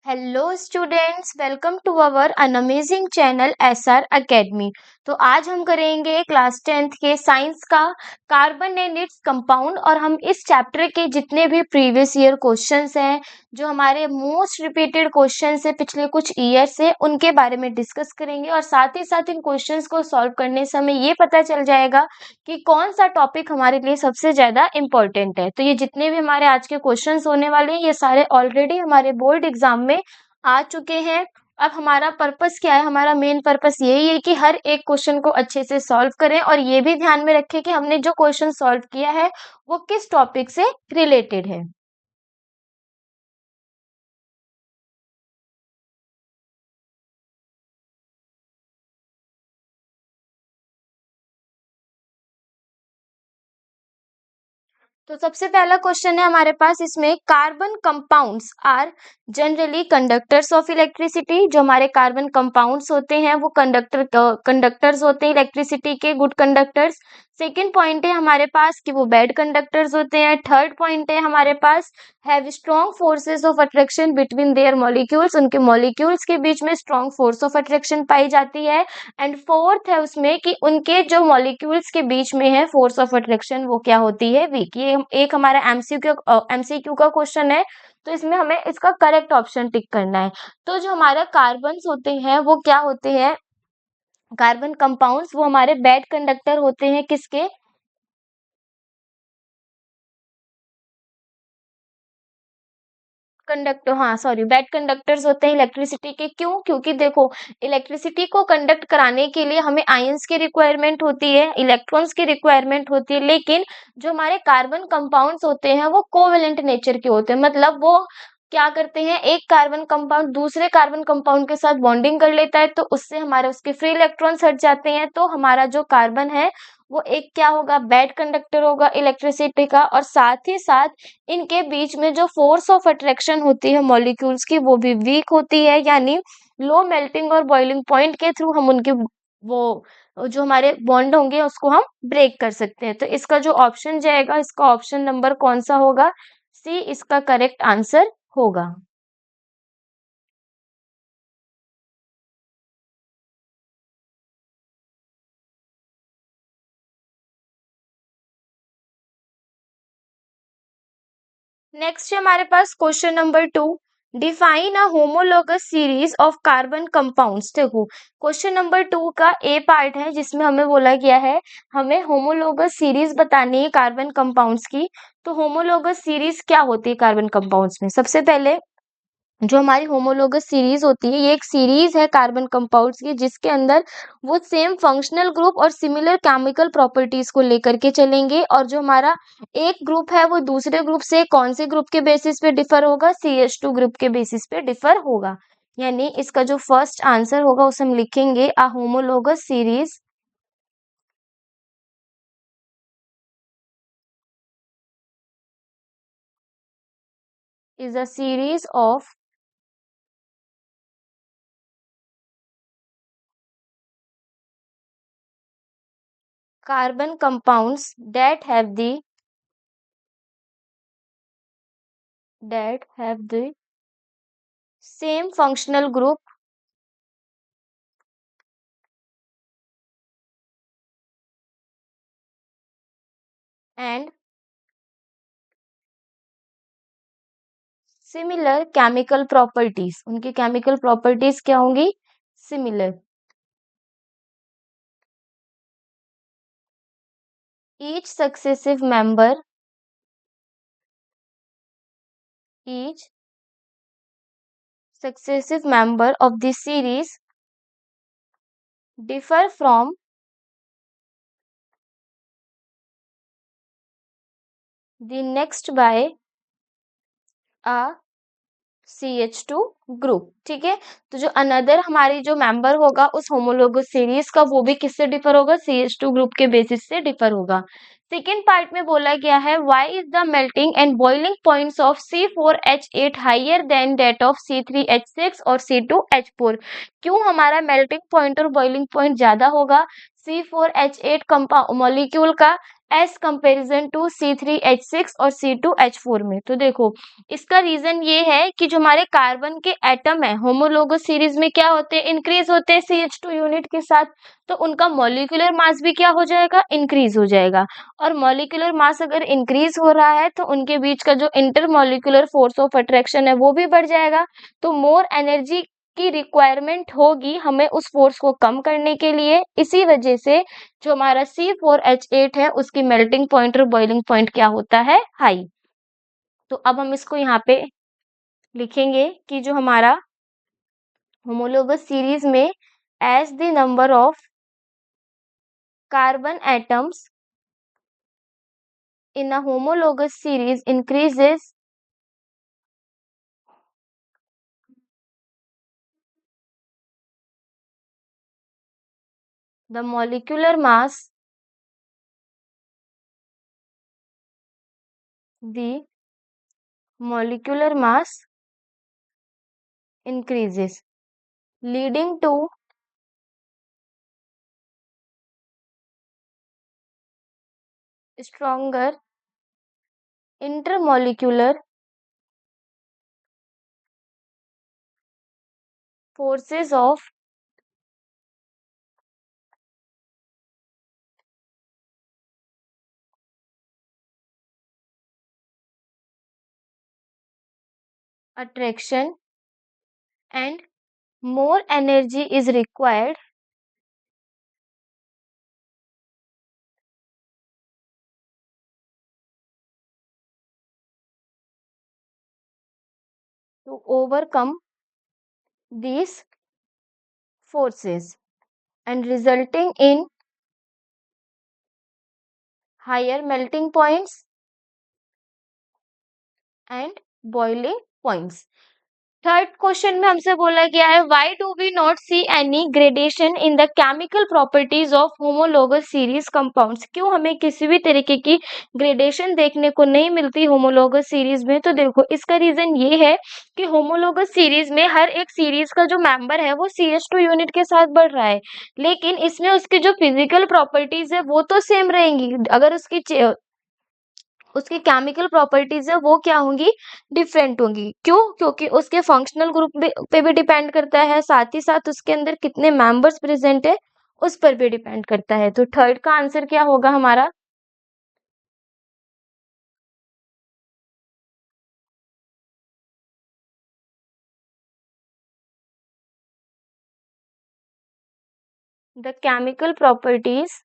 Hello students, welcome to our an amazing channel SR academy. तो आज हम करेंगे क्लास 10th के साइंस का कार्बन एंड इट्स कंपाउंड। और हम इस चैप्टर के जितने भी प्रीवियस ईयर क्वेश्चंस हैं, जो हमारे मोस्ट रिपीटेड क्वेश्चंस हैं पिछले कुछ ईयर से, उनके बारे में डिस्कस करेंगे। और साथ ही साथ इन क्वेश्चंस को सॉल्व करने से हमें ये पता चल जाएगा कि कौन सा टॉपिक हमारे लिए सबसे ज्यादा इम्पोर्टेंट है। तो ये जितने भी हमारे आज के क्वेश्चंस होने वाले हैं, ये सारे ऑलरेडी हमारे बोर्ड एग्जाम में आ चुके हैं। अब हमारा पर्पस क्या है? हमारा मेन पर्पस यही है कि हर एक क्वेश्चन को अच्छे से सॉल्व करें और ये भी ध्यान में रखें कि हमने जो क्वेश्चन सॉल्व किया है वो किस टॉपिक से रिलेटेड है। तो सबसे पहला क्वेश्चन है हमारे पास इसमें, carbon compounds are generally conductors of electricity. जो हमारे कार्बन कंपाउंड्स होते हैं वो कंडक्टर्स होते हैं इलेक्ट्रिसिटी के, गुड कंडक्टर्स। सेकेंड पॉइंट है हमारे पास कि वो बैड कंडक्टर्स होते हैं। थर्ड पॉइंट है हमारे पास, have strong forces of attraction between their molecules. उनके मॉलिक्यूल्स के बीच में स्ट्रॉन्ग फोर्स ऑफ अट्रैक्शन पाई जाती है। एंड फोर्थ है उसमें कि उनके जो मॉलिक्यूल्स के बीच में है फोर्स ऑफ अट्रैक्शन, वो क्या होती है? वीक। ये एक हमारा एमसीक्यू का क्वेश्चन है, तो इसमें हमें इसका करेक्ट ऑप्शन टिक करना है। तो जो हमारा कार्बन्स होते हैं वो क्या होते हैं? कार्बन कंपाउंड्स वो हमारे बैड कंडक्टर होते हैं, किसके? कंडक्टर, हाँ सॉरी, बैड कंडक्टर्स होते हैं इलेक्ट्रिसिटी के। क्यों? क्योंकि देखो, इलेक्ट्रिसिटी को कंडक्ट कराने के लिए हमें आयंस की रिक्वायरमेंट होती है, इलेक्ट्रॉन्स की रिक्वायरमेंट होती है। लेकिन जो हमारे कार्बन कंपाउंड्स होते हैं वो कोवेलेंट नेचर के होते हैं। मतलब वो क्या करते हैं, एक कार्बन कंपाउंड दूसरे कार्बन कंपाउंड के साथ बॉन्डिंग कर लेता है, तो उससे हमारे उसके फ्री इलेक्ट्रॉन्स हट जाते हैं। तो हमारा जो कार्बन है वो एक क्या होगा? बैड कंडक्टर होगा इलेक्ट्रिसिटी का। और साथ ही साथ इनके बीच में जो फोर्स ऑफ अट्रैक्शन होती है मॉलिक्यूल्स की, वो भी वीक होती है। यानी लो मेल्टिंग और बॉइलिंग पॉइंट के थ्रू हम उनके वो जो हमारे बॉन्ड होंगे उसको हम ब्रेक कर सकते हैं। तो इसका जो ऑप्शन जाएगा, इसका ऑप्शन नंबर कौन सा होगा? सी इसका करेक्ट आंसर होगा। नेक्स्ट है हमारे पास question number 2, define a homologous series of carbon compounds. देखो, क्वेश्चन नंबर 2 का ए पार्ट है जिसमें हमें बोला गया है हमें होमोलोगस सीरीज बतानी है कार्बन कंपाउंड्स की। तो होमोलोगस सीरीज क्या होती है कार्बन कंपाउंड्स में? सबसे पहले जो हमारी होमोलोगस सीरीज होती है, ये एक सीरीज है कार्बन कंपाउंड्स की जिसके अंदर वो सेम फंक्शनल ग्रुप और सिमिलर केमिकल प्रॉपर्टीज को लेकर के चलेंगे। और जो हमारा एक ग्रुप है वो दूसरे ग्रुप से कौन से ग्रुप के बेसिस पे डिफर होगा? CH2 ग्रुप के बेसिस पे डिफर होगा। यानी इसका जो फर्स्ट आंसर होगा उसे हम लिखेंगे, a homologous series is a series of carbon compounds that have the same functional group and similar chemical properties. उनकी केमिकल प्रॉपर्टीज क्या होंगी? Similar. Each successive member each successive member of this series differ from the next by a CH2 group. ठीक है, तो जो another हमारी जो member होगा उस होमोलोगस सीरीज का, वो भी किससे डिफर होगा? CH2 ग्रुप के बेसिस से डिफर होगा। सेकेंड पार्ट में बोला गया है, why is the melting and boiling points of C4H8 higher than that of C3H6 और C2H4। क्यों हमारा मेल्टिंग पॉइंट और बॉइलिंग पॉइंट ज्यादा होगा C4H8 कंपाउंड मॉलिक्यूल का एस कंपेरिजन टू C3H6 और C2H4 में। तो देखो इसका रीजन ये है कि जो हमारे कार्बन के एटम है होमोलोगस सीरीज में क्या होते हैं, इंक्रीज होते हैं CH2 यूनिट के साथ, तो उनका मॉलिक्यूलर मास भी क्या हो जाएगा, इंक्रीज हो जाएगा। और मॉलिक्यूलर मास अगर इंक्रीज हो रहा है तो उनके बीच का जो इंटरमॉलिक्यूलर फोर्स ऑफ अट्रैक्शन है वो भी बढ़ जाएगा, तो मोर एनर्जी की रिक्वायरमेंट होगी हमें उस फोर्स को कम करने के लिए। इसी वजह से जो हमारा C4H8 है उसकी मेल्टिंग पॉइंट और बॉइलिंग पॉइंट क्या होता है, हाई। तो अब हम इसको यहाँ पे लिखेंगे कि जो हमारा होमोलोगस सीरीज में as the number of carbon atoms in a homologous series increases, the molecular mass, the molecular mass increases, leading to stronger intermolecular forces of attraction, and more energy is required to overcome these forces and resulting in higher melting points and boiling points. Third question में हमसे बोला गया है why do we not see any gradation in the chemical properties of homologous series compounds, क्यों हमें किसी भी तरीके की ग्रेडेशन देखने को नहीं मिलती होमोलोगस सीरीज में। तो देखो इसका रीजन ये है कि होमोलोगस सीरीज में हर एक सीरीज का जो मेंबर है वो CH2 यूनिट के साथ बढ़ रहा है, लेकिन इसमें उसकी जो फिजिकल प्रॉपर्टीज है वो तो सेम रहेंगी, अगर उसकी केमिकल प्रॉपर्टीज है वो क्या होंगी, डिफरेंट होंगी। क्यों, क्योंकि उसके फंक्शनल ग्रुप पे भी डिपेंड करता है, साथ ही साथ उसके अंदर कितने मेंबर्स प्रेजेंट है उस पर भी डिपेंड करता है। तो थर्ड का आंसर क्या होगा हमारा, the chemical properties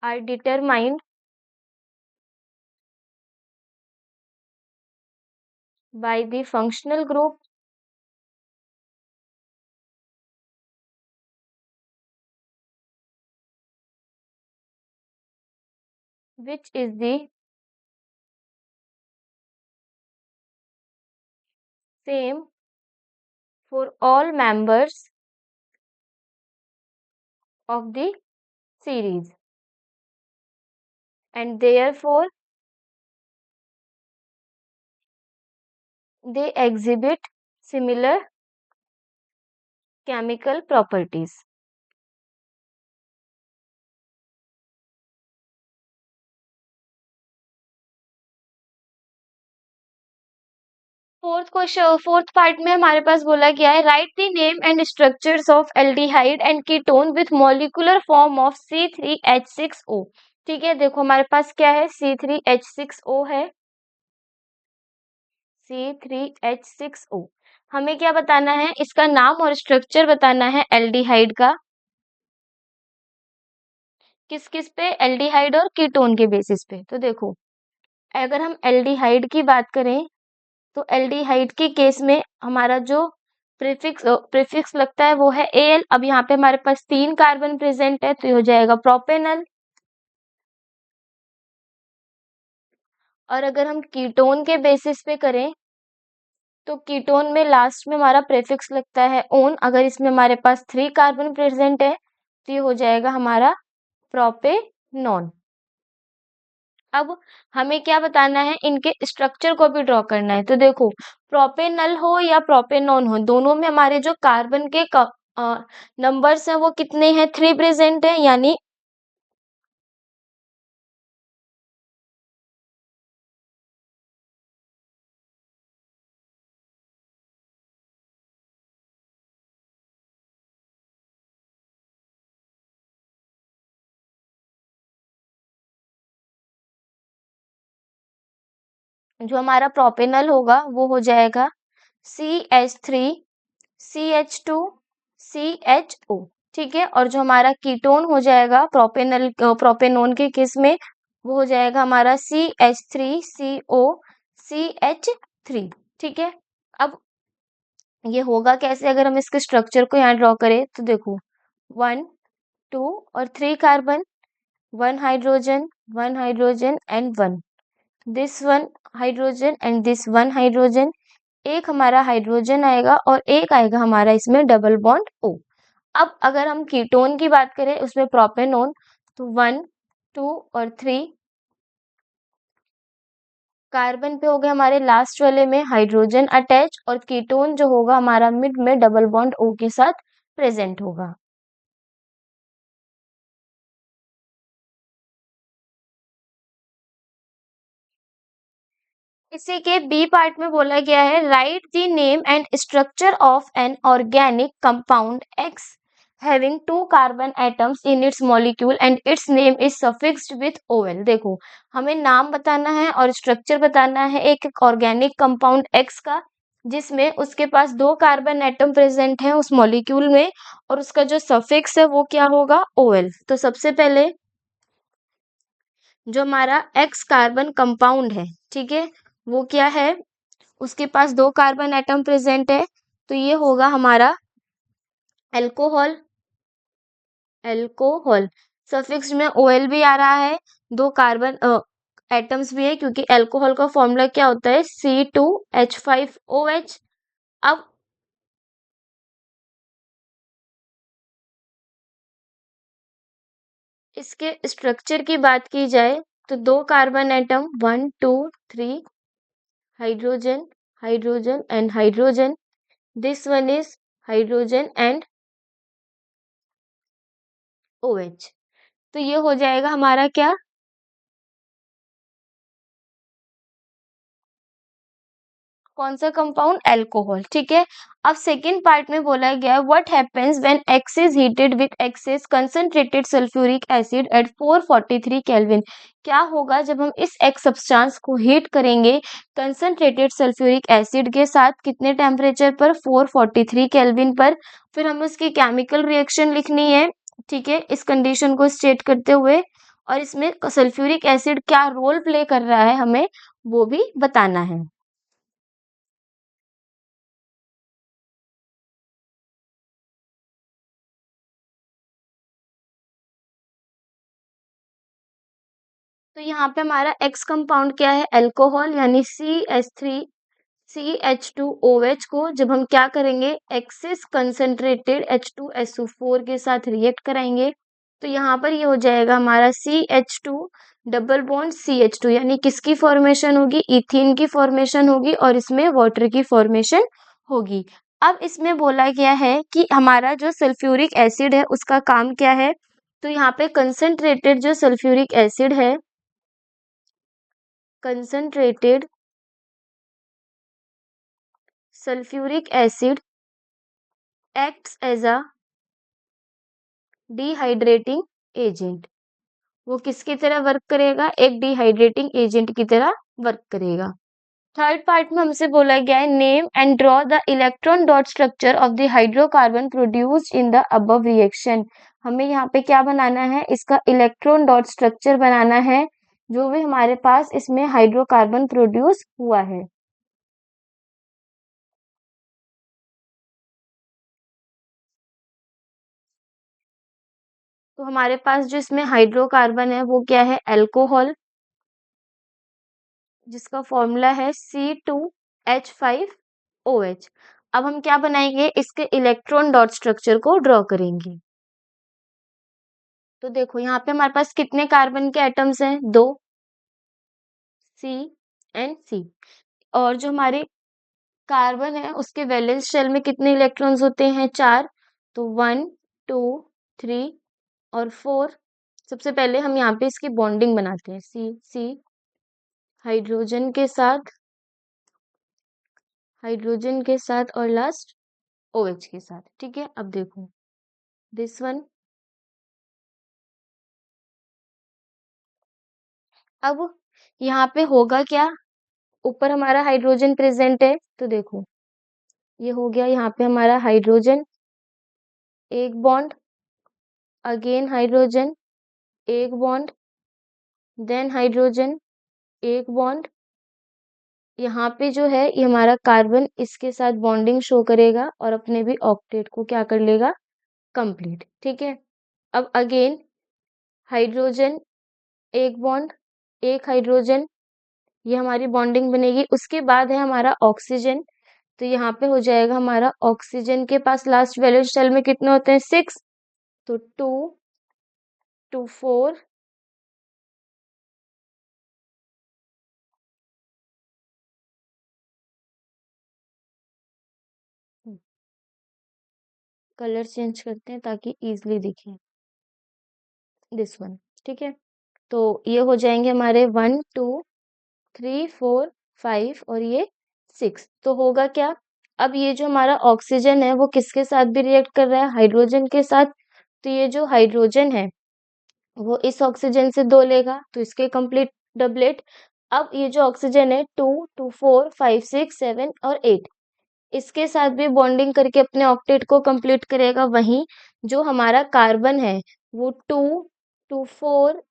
are determined by the functional group which is the same for all members of the series, and therefore they exhibit similar chemical properties. Fourth question, fourth part में हमारे पास बोला गया है write the name and structures of aldehyde and ketone with molecular form of C3H6O। ठीक है, देखो हमारे पास क्या है, C3H6O है, C3H6O। हमें क्या बताना है, इसका नाम और स्ट्रक्चर बताना है एल्डिहाइड का, किस किस पे, एल्डिहाइड और कीटोन के बेसिस पे। तो देखो अगर हम एल्डिहाइड की बात करें तो एल्डिहाइड के केस में हमारा जो प्रीफिक्स लगता है वो है Al। अब यहाँ पे हमारे पास 3 कार्बन प्रेजेंट है तो ये हो जाएगा प्रोपेनल। और अगर हम कीटोन के बेसिस पे करें तो कीटोन में लास्ट में हमारा प्रीफिक्स लगता है ओन, अगर इसमें हमारे पास 3 कार्बन प्रेजेंट है तो ये हो जाएगा हमारा प्रोपेनॉन। अब हमें क्या बताना है, इनके स्ट्रक्चर को भी ड्रॉ करना है। तो देखो, प्रोपेनल हो या प्रोपेनॉन हो, दोनों में हमारे जो कार्बन के नंबर्स हैं वो कितने हैं, 3 प्रेजेंट है, यानी जो हमारा प्रोपेनल होगा वो हो जाएगा CH3 CH2 CHO। ठीक है, और जो हमारा कीटोन हो जाएगा प्रोपेनोन के केस में, वो हो जाएगा हमारा CH3CO CH3। ठीक है, अब ये होगा कैसे, अगर हम इसके स्ट्रक्चर को यहाँ ड्रॉ करें तो देखो, 1 2 और 3 carbon, 1 hydrogen and 1, this 1 hydrogen and this 1 hydrogen, एक हमारा हाइड्रोजन आएगा और एक आएगा हमारा इसमें डबल बॉन्ड O। अब अगर हम कीटोन की बात करें उसमें प्रोपेनोन, तो 1 2 और 3 कार्बन पे हो गए हमारे लास्ट वाले में हाइड्रोजन अटैच, और कीटोन जो होगा हमारा मिड में डबल बॉन्ड O के साथ प्रेजेंट होगा। इसी के बी पार्ट में बोला गया है, write the name and structure of an organic compound X having 2 carbon atoms in its molecule and its name is suffixed with OL। देखो, हमें नाम बताना है और स्ट्रक्चर बताना है एक ऑर्गेनिक कंपाउंड एक्स का, जिसमें उसके पास 2 कार्बन एटम प्रेजेंट है उस मॉलिक्यूल में, और उसका जो सफिक्स है वो क्या होगा, OL। तो सबसे पहले जो हमारा एक्स कार्बन कंपाउंड है, ठीक है, वो क्या है, उसके पास 2 कार्बन एटम प्रेजेंट है, तो ये होगा हमारा एल्कोहल। एल्कोहल सफिक्स में OL भी आ रहा है, 2 कार्बन एटम्स भी है, क्योंकि एल्कोहल का फॉर्मूला क्या होता है, C2H5OH। अब इसके स्ट्रक्चर की बात की जाए तो 2 carbon atom, 1 2 3, hydrogen hydrogen and hydrogen, this one is hydrogen and OH। तो ये हो जाएगा हमारा क्या, कौन सा कंपाउंड, एल्कोहल। ठीक है, अब सेकेंड पार्ट में बोला गया है, what happens when x is heated with excess concentrated sulphuric acid at 443 kelvin. क्या होगा जब हम इस एक्स सब्सटेंस को हीट करेंगे कंसंट्रेटेड सल्फ्यूरिक एसिड के साथ, कितने टेम्परेचर पर, 443 केल्विन पर। फिर हमें उसकी केमिकल रिएक्शन लिखनी है, ठीक है, इस कंडीशन को स्टेट करते हुए, और इसमें सल्फ्यूरिक एसिड क्या रोल प्ले कर रहा है हमें वो भी बताना है। तो यहाँ पे हमारा एक्स कंपाउंड क्या है, अल्कोहल, यानी CH3CH2OH को जब हम क्या करेंगे, एक्सेस कंसंट्रेटेड H2SO4 के साथ रिएक्ट कराएंगे, तो यहाँ पर ये हो जाएगा हमारा CH2 डबल बॉन्ड CH2, यानी किसकी फॉर्मेशन होगी, इथीन की फॉर्मेशन होगी, और इसमें वाटर की फॉर्मेशन होगी। अब इसमें बोला गया है कि हमारा जो सल्फ्यूरिक एसिड है उसका काम क्या है, तो यहाँ पे कंसंट्रेटेड जो सल्फ्यूरिक एसिड है, concentrated sulfuric acid acts as a dehydrating agent। वो किसकी तरह वर्क करेगा, एक डिहाइड्रेटिंग एजेंट की तरह वर्क करेगा। थर्ड पार्ट में हमसे बोला गया है, name and draw the electron dot structure of the hydrocarbon produced in the above reaction. हमें यहाँ पे क्या बनाना है, इसका इलेक्ट्रॉन डॉट स्ट्रक्चर बनाना है, जो भी हमारे पास इसमें हाइड्रोकार्बन प्रोड्यूस हुआ है। तो हमारे पास जो इसमें हाइड्रोकार्बन है वो क्या है, अल्कोहल, जिसका फॉर्मूला है C2H5OH। अब हम क्या बनाएंगे, इसके इलेक्ट्रॉन डॉट स्ट्रक्चर को ड्रॉ करेंगे। तो देखो यहाँ पे हमारे पास कितने कार्बन के एटम्स हैं, 2, सी एंड सी। और जो हमारे कार्बन है उसके वैलेंस शेल में कितने इलेक्ट्रॉन्स होते हैं? 4। तो 1 2 3 और 4। सबसे पहले हम यहाँ पे इसकी बॉन्डिंग बनाते हैं, सी सी हाइड्रोजन के साथ और लास्ट OH के साथ। ठीक है, अब देखो दिस वन। अब यहाँ पे होगा क्या, ऊपर हमारा हाइड्रोजन प्रेजेंट है, तो देखो ये हो गया यहाँ पे हमारा हाइड्रोजन, एक बॉन्ड, अगेन हाइड्रोजन, एक बॉन्ड, देन हाइड्रोजन, एक बॉन्ड। यहाँ पे जो है ये हमारा कार्बन इसके साथ बॉन्डिंग शो करेगा और अपने भी ऑक्टेट को क्या कर लेगा, कंप्लीट। ठीक है, अब अगेन हाइड्रोजन, एक बॉन्ड, एक हाइड्रोजन, ये हमारी बॉन्डिंग बनेगी। उसके बाद है हमारा ऑक्सीजन, तो यहाँ पे हो जाएगा हमारा ऑक्सीजन के पास लास्ट वैलेंस शेल में कितने होते हैं, 6। तो 2 2 4 कलर चेंज करते हैं ताकि इजीली दिखे, दिस वन। ठीक है, तो ये हो जाएंगे हमारे 1 2 3 4 5 और ये 6। तो होगा क्या, अब ये जो हमारा ऑक्सीजन है वो किसके साथ भी रिएक्ट कर रहा है, हाइड्रोजन के साथ। तो ये जो हाइड्रोजन है वो इस ऑक्सीजन से 2 लेगा, तो इसके कंप्लीट डबलेट। अब ये जो ऑक्सीजन है 2 2 4 5 6 7 और 8, इसके साथ भी बॉन्डिंग करके अपने ऑक्टेट को कंप्लीट करेगा। वहीं जो हमारा कार्बन है वो 2 2 4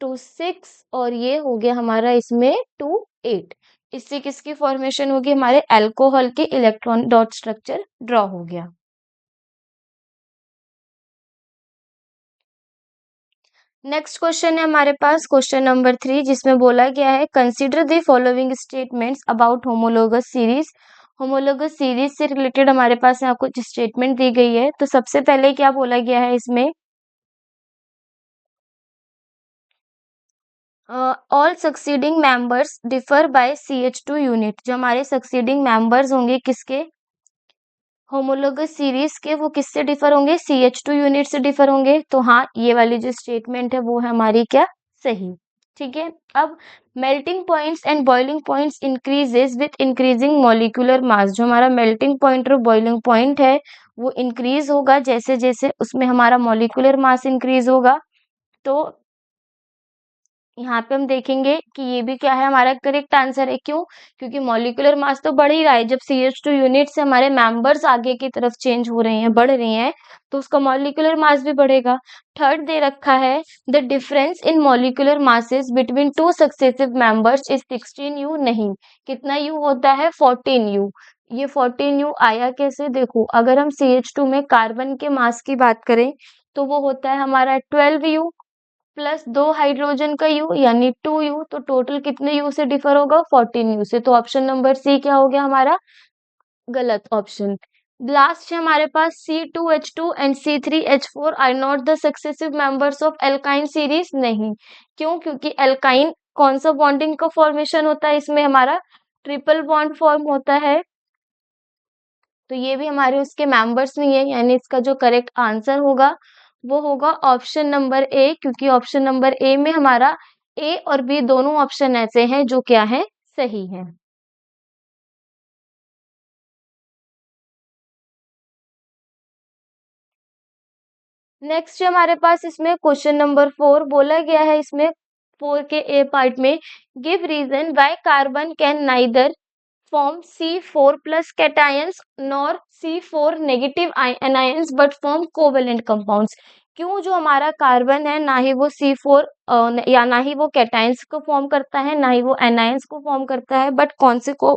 2 6 और ये हो गया हमारा इसमें 2 8। इससे किसकी फॉर्मेशन होगी, हमारे अल्कोहल के इलेक्ट्रॉन डॉट स्ट्रक्चर ड्रॉ हो गया। नेक्स्ट क्वेश्चन है हमारे पास क्वेश्चन नंबर 3, जिसमें बोला गया है consider the following statements about homologous series. Homologous series से रिलेटेड हमारे पास यहाँ कुछ स्टेटमेंट दी गई है। तो सबसे पहले क्या बोला गया है इसमें, all succeeding members differ by CH2 unit. जो हमारे सक्सीडिंग मेंबर्स होंगे किसके, होमोलोगस सीरीज के, वो किससे डिफर होंगे, CH2 यूनिट से डिफर होंगे। तो हाँ, ये वाली जो स्टेटमेंट है वो है हमारी क्या, सही। ठीक है, अब melting points and boiling points increases with increasing molecular mass. जो हमारा मेल्टिंग पॉइंट और बॉइलिंग पॉइंट है वो इंक्रीज होगा जैसे जैसे उसमें हमारा मॉलिक्यूलर मास इंक्रीज होगा। तो यहाँ पे हम देखेंगे कि ये भी क्या है, हमारा करेक्ट आंसर है। क्यों, क्योंकि मॉलिक्यूलर मास तो बढ़ ही रहा है। जब CH2 यूनिट से हमारे मेंबर्स आगे की तरफ चेंज हो रहे हैं, बढ़ रहे हैं, तो उसका मॉलिक्यूलर मास भी बढ़ेगा। थर्ड दे रखा है the difference in molecular masses between two successive members is 16U। नहीं, कितना U होता है, 14U। ये 14U आया कैसे, देखो अगर हम CH2 में कार्बन के मास की बात करें तो वो होता है हमारा 12U प्लस 2 हाइड्रोजन का U यानी 2U। तो टोटल कितने U से डिफर होगा, 14U से। तो ऑप्शन नंबर सी क्या हो गया हमारा, गलत ऑप्शन। लास्ट है हमारे पास C2H2 and C3H4 are not the successive members of alkyne series. नहीं, क्यों, क्योंकि एल्काइन कौन सा बॉन्डिंग का फॉर्मेशन होता है, इसमें हमारा ट्रिपल बॉन्ड फॉर्म होता है। तो ये भी हमारे उसके मेंबर्स नहीं है, यानी इसका जो करेक्ट आंसर होगा वो होगा ऑप्शन नंबर ए। क्योंकि ऑप्शन नंबर ए में हमारा ए और बी दोनों ऑप्शन ऐसे हैं जो क्या है, सही है। नेक्स्ट हमारे पास इसमें क्वेश्चन नंबर 4 बोला गया है। इसमें 4 के ए पार्ट में give reason why carbon can neither form C4 plus cations nor C4 negative anions but form covalent compounds। क्यों जो हमारा कार्बन है ना ही वो C4 या ना ही वो कैटायंस को फॉर्म करता है, ना ही वो एनायंस को फॉर्म करता है, बट कौन से को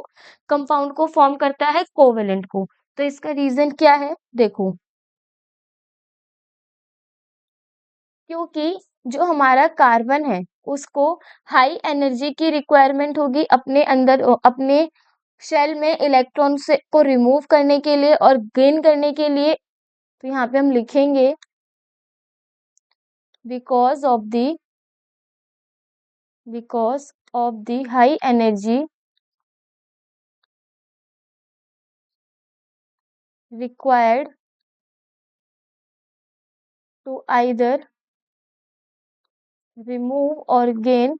कंपाउंड को फॉर्म करता है, कोवेलेंट को। तो इसका रीजन क्या है, देखो क्योंकि जो हमारा कार्बन है उसको हाई एनर्जी की रिक्वायरमेंट होगी अपने अंदर, अपने शेल में इलेक्ट्रॉन से को रिमूव करने के लिए और गेन करने के लिए। तो यहाँ पे हम लिखेंगे because of the of the high energy required to either remove or gain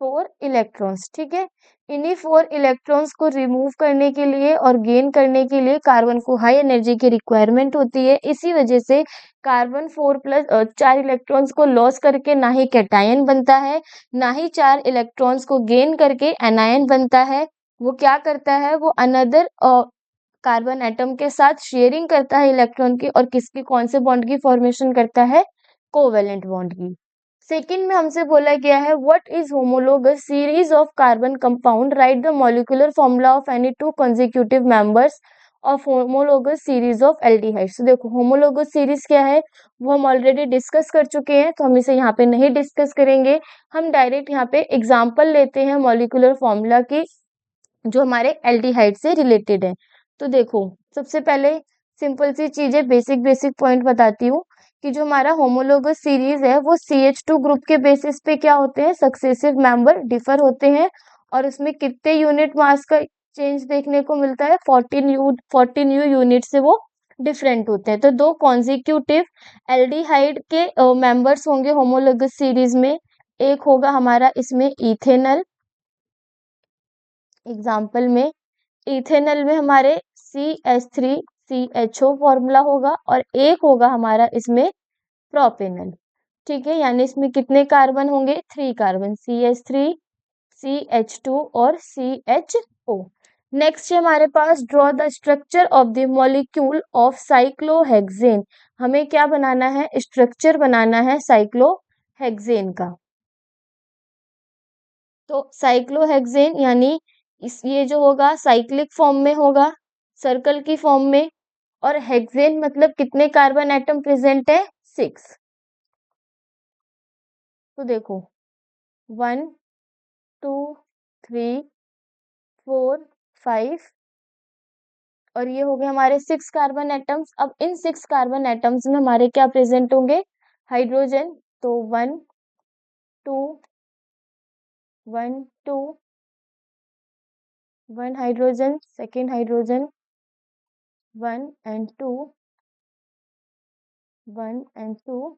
4 electrons. ठीक है, इन्हीं 4 इलेक्ट्रॉन्स को रिमूव करने के लिए और गेन करने के लिए कार्बन को हाई एनर्जी की रिक्वायरमेंट होती है। इसी वजह से कार्बन 4 इलेक्ट्रॉन्स को लॉस करके ना ही कैटायन बनता है, ना ही 4 इलेक्ट्रॉन्स को गेन करके एनायन बनता है। वो क्या करता है, वो अनदर कार्बन एटम के साथ शेयरिंग करता है इलेक्ट्रॉन की, और किसकी, कौन से बॉन्ड की फॉर्मेशन करता है, कोवेलेंट बॉन्ड की। सेकेंड में हमसे बोला गया है what is homologous series of carbon compound, right the molecular formula of any two consecutive members of homologous series of aldehydes. तो देखो होमोलोगस सीरीज क्या है, वो हम ऑलरेडी डिस्कस कर चुके हैं, तो हम इसे यहाँ पे नहीं डिस्कस करेंगे। हम डायरेक्ट यहाँ पे एग्जाम्पल लेते हैं मॉलिक्यूलर फॉर्मूला की, जो हमारे एल्डिहाइड से रिलेटेड है। तो देखो सबसे पहले सिंपल सी चीजें, बेसिक बेसिक पॉइंट बताती हूँ कि जो हमारा होमोलोगस सीरीज है वो CH2 ग्रुप के बेसिस पे क्या होते हैं, सक्सेसिव मेंबर डिफर होते हैं, और उसमें कितने यूनिट मास का चेंज देखने को मिलता है, 14 यूनिट से वो डिफरेंट होते हैं। तो दो कॉन्जिक्यूटिव एल्डिहाइड के मेंबर्स होंगे होमोलोगस सीरीज में। एक होगा हमारा इसमें इथेनल, एग्जाम्पल में इथेनल में हमारे CH3CHO फॉर्मूला होगा, और एक होगा हमारा इसमें प्रोपेनल। ठीक है, यानी इसमें कितने कार्बन होंगे, 3 कार्बन, CH3 CH2 और CHO। नेक्स्ट है हमारे पास draw the structure of the molecule of cyclohexane. हमें क्या बनाना है, स्ट्रक्चर बनाना है साइक्लोहेक्सेन का। तो साइक्लोहेक्सेन यानी ये जो होगा साइक्लिक फॉर्म में होगा, सर्कल की फॉर्म में, और हेक्सेन मतलब कितने कार्बन एटम प्रेजेंट है, 6। तो देखो 1 2 3 4 5, और ये हो गए हमारे 6 कार्बन एटम्स। अब इन 6 कार्बन एटम्स में हमारे क्या प्रेजेंट होंगे, हाइड्रोजन। तो 1 2 1 2 1 hydrogen, second hydrogen 1 and 2 1 and 2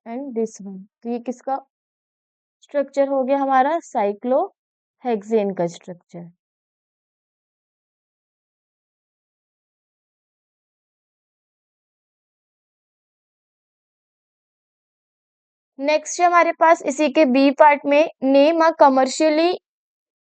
and this one. तो ये किसका स्ट्रक्चर हो गया, हमारा साइक्लोहेक्सेन का स्ट्रक्चर। नेक्स्ट है हमारे पास इसी के बी पार्ट में, name a commercially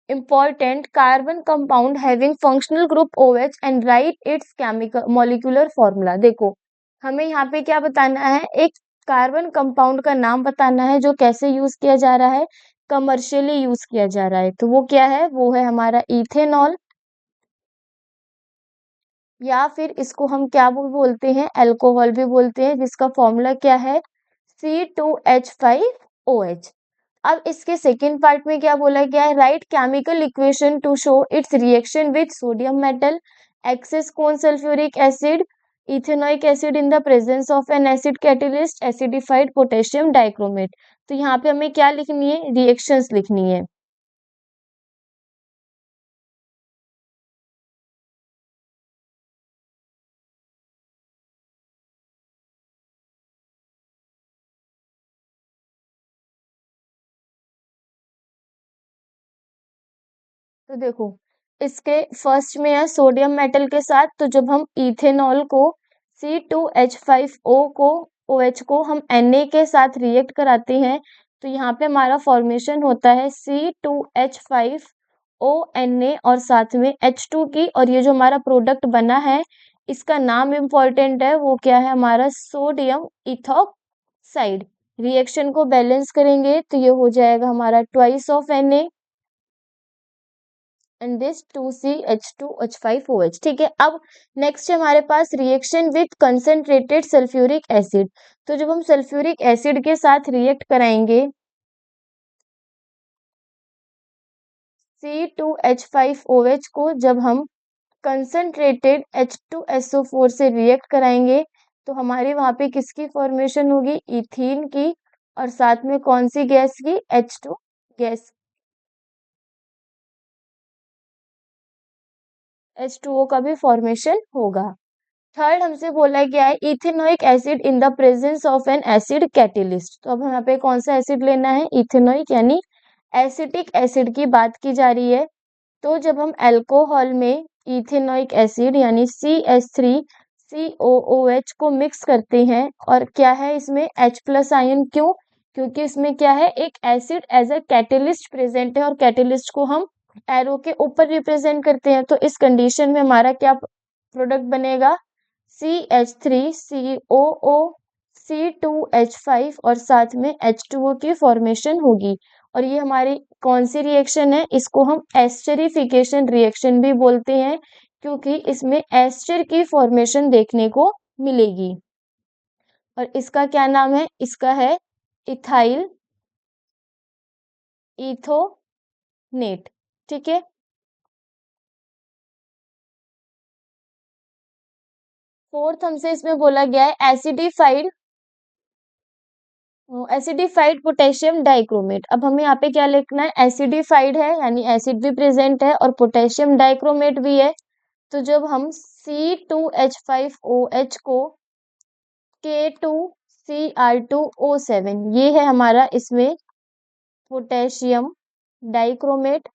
important carbon compound having functional group OH and write its chemical molecular formula। देखो हमें यहाँ पे क्या बताना है, एक कार्बन कंपाउंड का नाम बताना है जो कैसे यूज किया जा रहा है, कमर्शियली यूज किया जा रहा है। तो वो क्या है, वो है हमारा इथेनॉल, या फिर इसको हम क्या बोलते हैं, अल्कोहल भी बोलते हैं, जिसका फॉर्मूला क्या है, C2H5OH। अब इसके सेकेंड पार्ट में क्या बोला गया है, write chemical equation to show its reaction with sodium metal, excess कौन sulphuric acid, ethanoic acid in the presence of an acid catalyst, acidified potassium dichromate. तो यहाँ पे हमें क्या लिखनी है, रिएक्शंस लिखनी है। तो देखो इसके फर्स्ट में है सोडियम मेटल के साथ, तो जब हम इथेनॉल को C2H5O को OH को हम Na के साथ रिएक्ट कराते हैं, तो यहाँ पे हमारा फॉर्मेशन होता है C2H5ONa और साथ में H2 की, और ये जो हमारा प्रोडक्ट बना है इसका नाम इम्पोर्टेंट है, वो क्या है हमारा सोडियम इथॉक्साइड। रिएक्शन को बैलेंस करेंगे तो ये हो जाएगा हमारा twice of Na and this 2CH2H5OH। ठीक है, अब नेक्स्ट है हमारे पास reaction with concentrated sulphuric acid. तो जब हम सल्फ्यूरिक एसिड के साथ रिएक्ट कराएंगे C2H5OH को, जब हम कंसंट्रेटेड H2SO4 से रिएक्ट कराएंगे तो हमारे वहां पे किसकी फॉर्मेशन होगी, इथीन की, और साथ में कौन सी गैस की, H2 गैस, H2O का भी फॉर्मेशन होगा। थर्ड हमसे बोला गया है ethanoic acid in the presence of an acid catalyst. तो अब यहाँ पे कौन सा एसिड लेना है, इथेनोइक यानी एसिटिक एसिड की बात की जा रही है। तो जब हम अल्कोहल में इथेनोइक एसिड यानी CH3COOH को मिक्स करते हैं और क्या है इसमें H प्लस आयन, क्यों, क्योंकि इसमें क्या है, एक acid as a catalyst present है और कैटेलिस्ट को हम एरो के ऊपर रिप्रेजेंट करते हैं। तो इस कंडीशन में हमारा क्या प्रोडक्ट बनेगा, CH3COO C2H5 और साथ में H2O की फॉर्मेशन होगी। और ये हमारी कौन सी रिएक्शन है, इसको हम एस्टरिफिकेशन रिएक्शन भी बोलते हैं, क्योंकि इसमें एस्टर की फॉर्मेशन देखने को मिलेगी। और इसका क्या नाम है, इसका है इथाइल इथोनेट। ठीक है। फोर्थ हमसे इसमें बोला गया है एसिडिफाइड पोटेशियम डाइक्रोमेट। अब हमें यहाँ पे क्या लिखना है, एसिडिफाइड है यानी एसिड भी प्रेजेंट है और पोटेशियम डाइक्रोमेट भी है। तो जब हम C2H5OH को K2Cr2O7, ये है हमारा इसमें पोटेशियम डाइक्रोमेट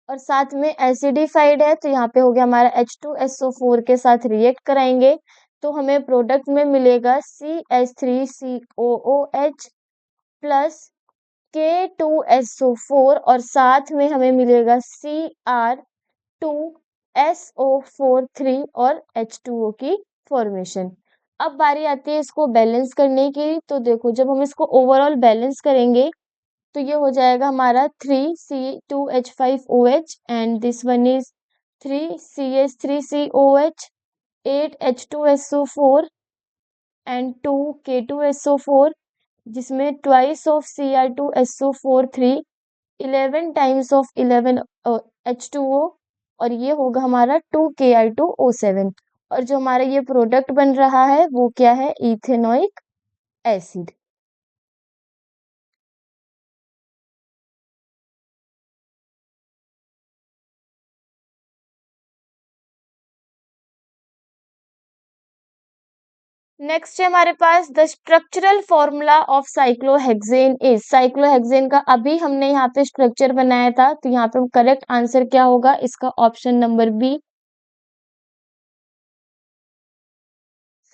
और साथ में एसिडिफाइड है, तो यहाँ पे हो गया हमारा H2SO4 के साथ रिएक्ट कराएंगे तो हमें प्रोडक्ट में मिलेगा CH3COOH प्लस K2SO4 और साथ में हमें मिलेगा Cr2SO43 और H2O की फॉर्मेशन। अब बारी आती है इसको बैलेंस करने की। तो देखो जब हम इसको ओवरऑल बैलेंस करेंगे तो ये हो जाएगा हमारा 3C2H5OH and this one is 3CH3COH 8H2SO4 and 2K2SO4 जिसमें twice of Cr2SO4 3 11 times of 11 H2O और ये होगा हमारा 2Kr2O7 और जो हमारा ये प्रोडक्ट बन रहा है वो क्या है, इथेनोइक एसिड। नेक्स्ट है हमारे पास the structural formula of cyclohexane is. Cyclohexane का अभी हमने यहाँ पे स्ट्रक्चर बनाया था, तो यहाँ पे करेक्ट आंसर क्या होगा, इसका ऑप्शन नंबर बी,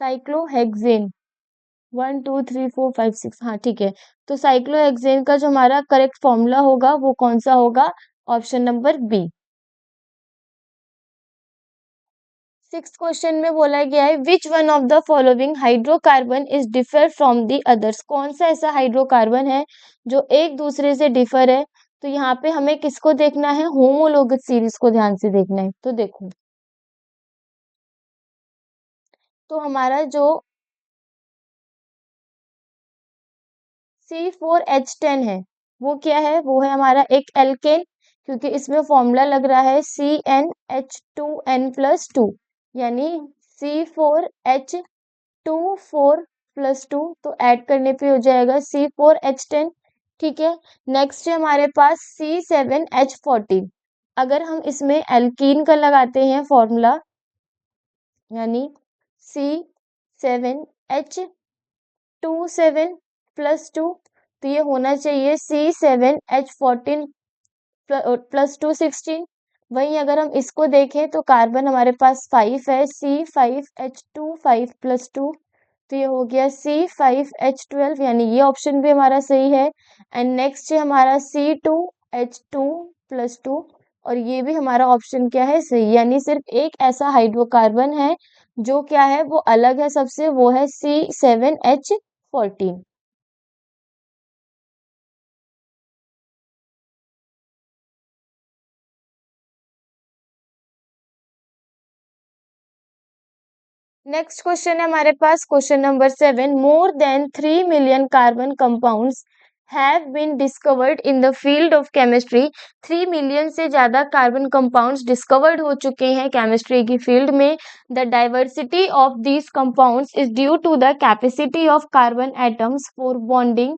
साइक्लोहेक्सेन। 1 2 3 4 5 6, हाँ ठीक है। तो साइक्लोहेक्सेन का जो हमारा करेक्ट फॉर्मूला होगा वो कौन सा होगा, option number B. Six question में बोला गया है which one of the following hydrocarbon is differ from the others. कौन सा ऐसा हाइड्रोकार्बन है जो एक दूसरे से डिफर है। तो यहाँ पे हमें किसको देखना है, होमोलोगस सीरीज को ध्यान से देखना है। तो देखो तो हमारा जो C4H10 है वो क्या है, वो है हमारा एक एल्केन, क्योंकि इसमें फॉर्मूला लग रहा है CnH2n+2 यानी C4H2 4+2, तो ऐड करने पे हो जाएगा C4H10। ठीक है। नेक्स्ट है हमारे पास C7H14। अगर हम इसमें एल्कीन का लगाते हैं फॉर्मूला यानी C7H27+2, तो ये होना चाहिए C7H14+2 16। वहीं अगर हम इसको देखें तो कार्बन हमारे पास 5 है, C5H2 5+2, तो ये हो गया C5H12 यानी ये ऑप्शन भी हमारा सही है। एंड नेक्स्ट है हमारा C2H2+2 और ये भी हमारा ऑप्शन क्या है, सही, यानी सिर्फ एक ऐसा हाइड्रोकार्बन है जो क्या है, वो अलग है सबसे, वो है C7H14। नेक्स्ट क्वेश्चन है हमारे पास question number 7, more than 3 million carbon compounds have been discovered in the field of chemistry. 3 million से ज़्यादा कार्बन कंपाउंड्स डिस्कवर्ड हो चुके हैं केमिस्ट्री की फील्ड में। The diversity of these compounds is due to the capacity of carbon atoms for bonding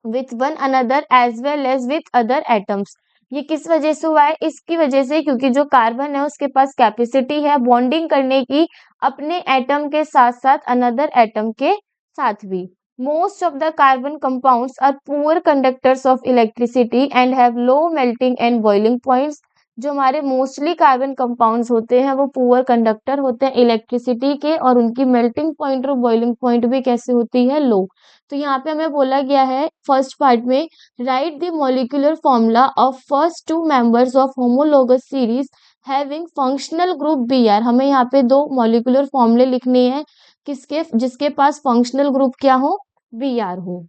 with one another as well as with other atoms. ये किस वजह से हुआ है? इसकी वजह से क्योंकि जो कार्बन है उसके पास कैपेसिटी है बॉन्डिंग करने की अपने एटम के साथ साथ अनदर एटम के साथ भी। Most of the carbon compounds are poor conductors of electricity and have low melting and boiling points. जो हमारे मोस्टली कार्बन कंपाउंड्स होते हैं वो पुअर कंडक्टर होते हैं इलेक्ट्रिसिटी के, और उनकी मेल्टिंग पॉइंट और बॉइलिंग पॉइंट भी कैसे होती है? लो। तो यहाँ पे हमें बोला गया है फर्स्ट पार्ट में, write the molecular formula of first two members of homologous series having functional group B R. हमें यहाँ पे दो मॉलिक्यूलर फॉर्मूले लिखने हैं किसके? जिसके पास फंक्शनल ग्रुप क्या हो? बी आर हो।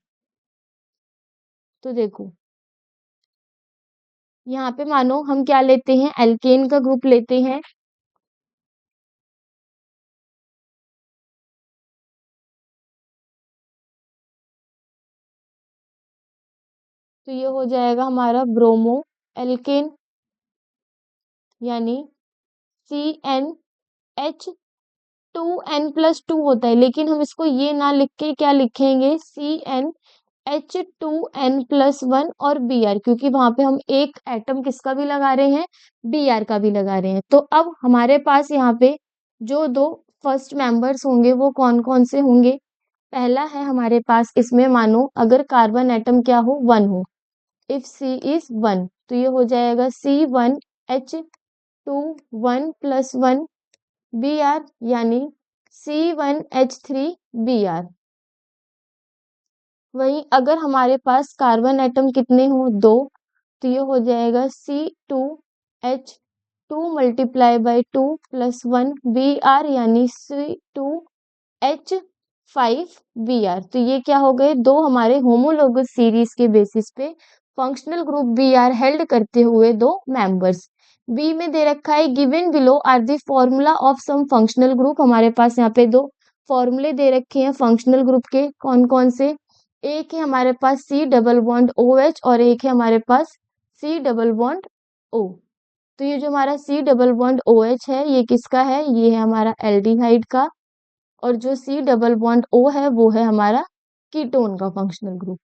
तो देखो यहाँ पे मानो हम क्या लेते हैं? एल्केन का ग्रुप लेते हैं। तो ये हो जाएगा हमारा ब्रोमो एल्केन, यानी CnH2n+2 होता है, लेकिन हम इसको ये ना लिख के क्या लिखेंगे? CnH2n+1 और Br, क्योंकि वहां पे हम एक एटम किसका भी लगा रहे हैं? Br का भी लगा रहे हैं। तो अब हमारे पास यहाँ पे जो दो फर्स्ट मेंबर्स होंगे वो कौन कौन से होंगे? पहला है हमारे पास इसमें, मानो अगर कार्बन एटम क्या हो? 1 हो, इफ C इज 1, तो ये हो जाएगा C1H2 1+1 Br, यानी C1H3 Br। वहीं अगर हमारे पास कार्बन एटम कितने हो? 2, तो ये हो जाएगा C2H2 × 2 + 1 Br, यानी C2H5Br। तो ये क्या हो गए? दो हमारे होमोलोगस सीरीज के बेसिस पे फंक्शनल ग्रुप Br हेल्ड करते हुए दो मेंबर्स। बी में दे रखा है, given below are the formula of some functional group. हमारे पास यहाँ पे दो फॉर्मूले दे रखे हैं फंक्शनल ग्रुप के, कौन कौन से? एक है हमारे पास C डबल बॉन्ड OH और एक है हमारे पास C डबल बॉन्ड O। तो ये जो हमारा C डबल बॉन्ड OH है ये किसका है? ये है हमारा एल्डिहाइड का, और जो C डबल बॉन्ड O है वो है हमारा कीटोन का फंक्शनल ग्रुप।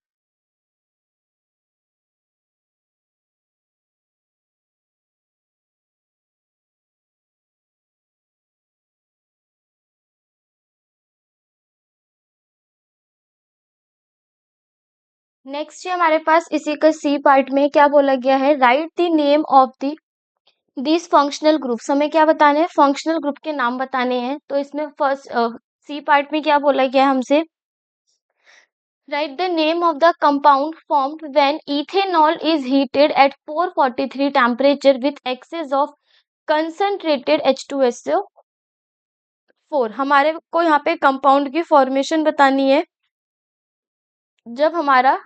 नेक्स्ट है हमारे पास इसी का सी पार्ट में क्या बोला गया है? Write the name of the this functional groups. हमें क्या बताने हैं? फंक्शनल ग्रुप के नाम बताने हैं। तो इसमें फर्स्ट सी पार्ट में क्या बोला गया है हमसे? Write the name of the compound formed when ethanol is heated at 443 temperature with excess of concentrated H2SO4। हमारे को यहाँ पे कंपाउंड की फॉर्मेशन बतानी है जब हमारा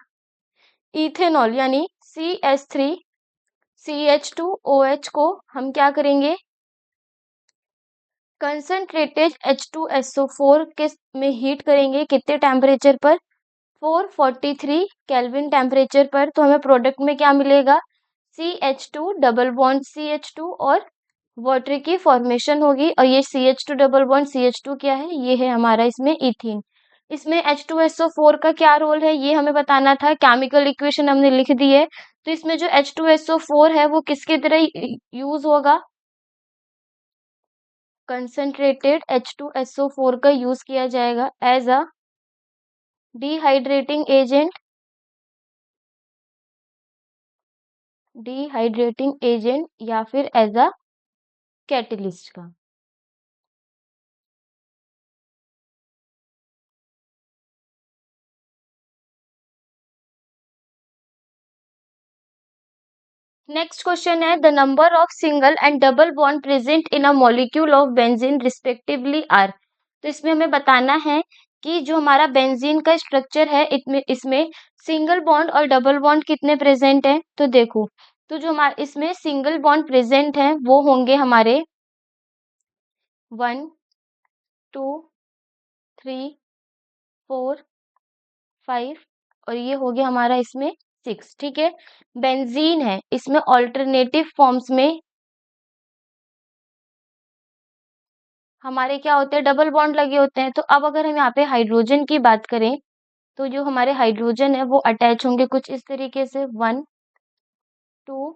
इथेनॉल यानी CH3CH2OH को हम क्या करेंगे? कंसंट्रेटेड H2SO4 के में हीट करेंगे। कितने टेम्परेचर पर? 443 केल्विन टेम्परेचर पर। तो हमें प्रोडक्ट में क्या मिलेगा? CH2 डबल बॉन्ड CH2 और वाटर की फॉर्मेशन होगी। और ये CH2 डबल बॉन्ड CH2 क्या है? ये है हमारा इसमें इथीन। इसमें H2SO4 का क्या रोल है ये हमें बताना था। केमिकल इक्वेशन हमने लिख दी है। तो इसमें जो H2SO4 है वो किसकी तरह यूज होगा? कंसंट्रेटेड H2SO4 का यूज किया जाएगा एज अ डिहाइड्रेटिंग एजेंट या फिर एज अ कैटलिस्ट का। नेक्स्ट क्वेश्चन है, the number of single and double bond present in a molecule of benzene respectively are. तो इसमें हमें बताना है कि जो हमारा बेंजीन का स्ट्रक्चर है इसमें सिंगल बॉन्ड और डबल बॉन्ड कितने प्रेजेंट हैं? तो देखो, तो जो हमारे इसमें सिंगल बॉन्ड प्रेजेंट हैं वो होंगे हमारे 1 2 3 4 5 और ये हो गया हमारा इसमें 6, ठीक है। बेंजीन है, इसमें ऑल्टरनेटिव फॉर्म्स में हमारे क्या होते हैं, डबल बॉन्ड लगे होते हैं। तो अब अगर हम यहाँ पे हाइड्रोजन की बात करें, तो जो हमारे हाइड्रोजन है वो अटैच होंगे कुछ इस तरीके से, 1 2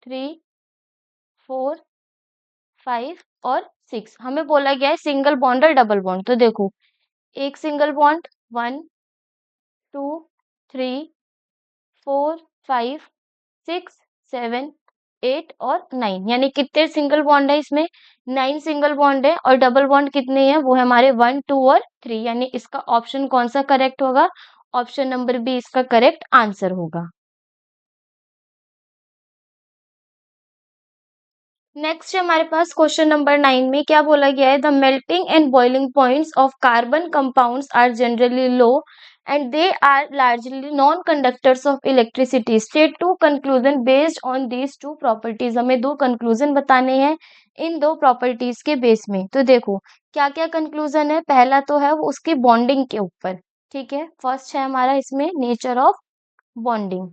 3 4 5 और 6। हमें बोला गया है सिंगल बॉन्ड और डबल बॉन्ड। तो देखो, एक सिंगल बॉन्ड, 1 2 3 4 5 6 7 8 और 9, यानी कितने सिंगल बॉन्ड है इसमें, 9 सिंगल बॉन्ड है। और डबल बॉन्ड कितने हैं, वो है हमारे 1 2 और 3, यानी इसका ऑप्शन कौन सा करेक्ट होगा, ऑप्शन नंबर बी इसका करेक्ट आंसर होगा। नेक्स्ट हमारे पास क्वेश्चन नंबर 9 में क्या बोला गया है, the melting and boiling points of carbon compounds are generally low and they are largely non conductors of electricity, state two conclusion based on these two properties. हमें दो कंक्लूजन बताने हैं इन दो प्रॉपर्टीज के बेस में। तो देखो क्या क्या कंक्लूजन है, पहला तो है वो उसकी बॉन्डिंग के ऊपर, ठीक है। फर्स्ट है हमारा इसमें nature of bonding.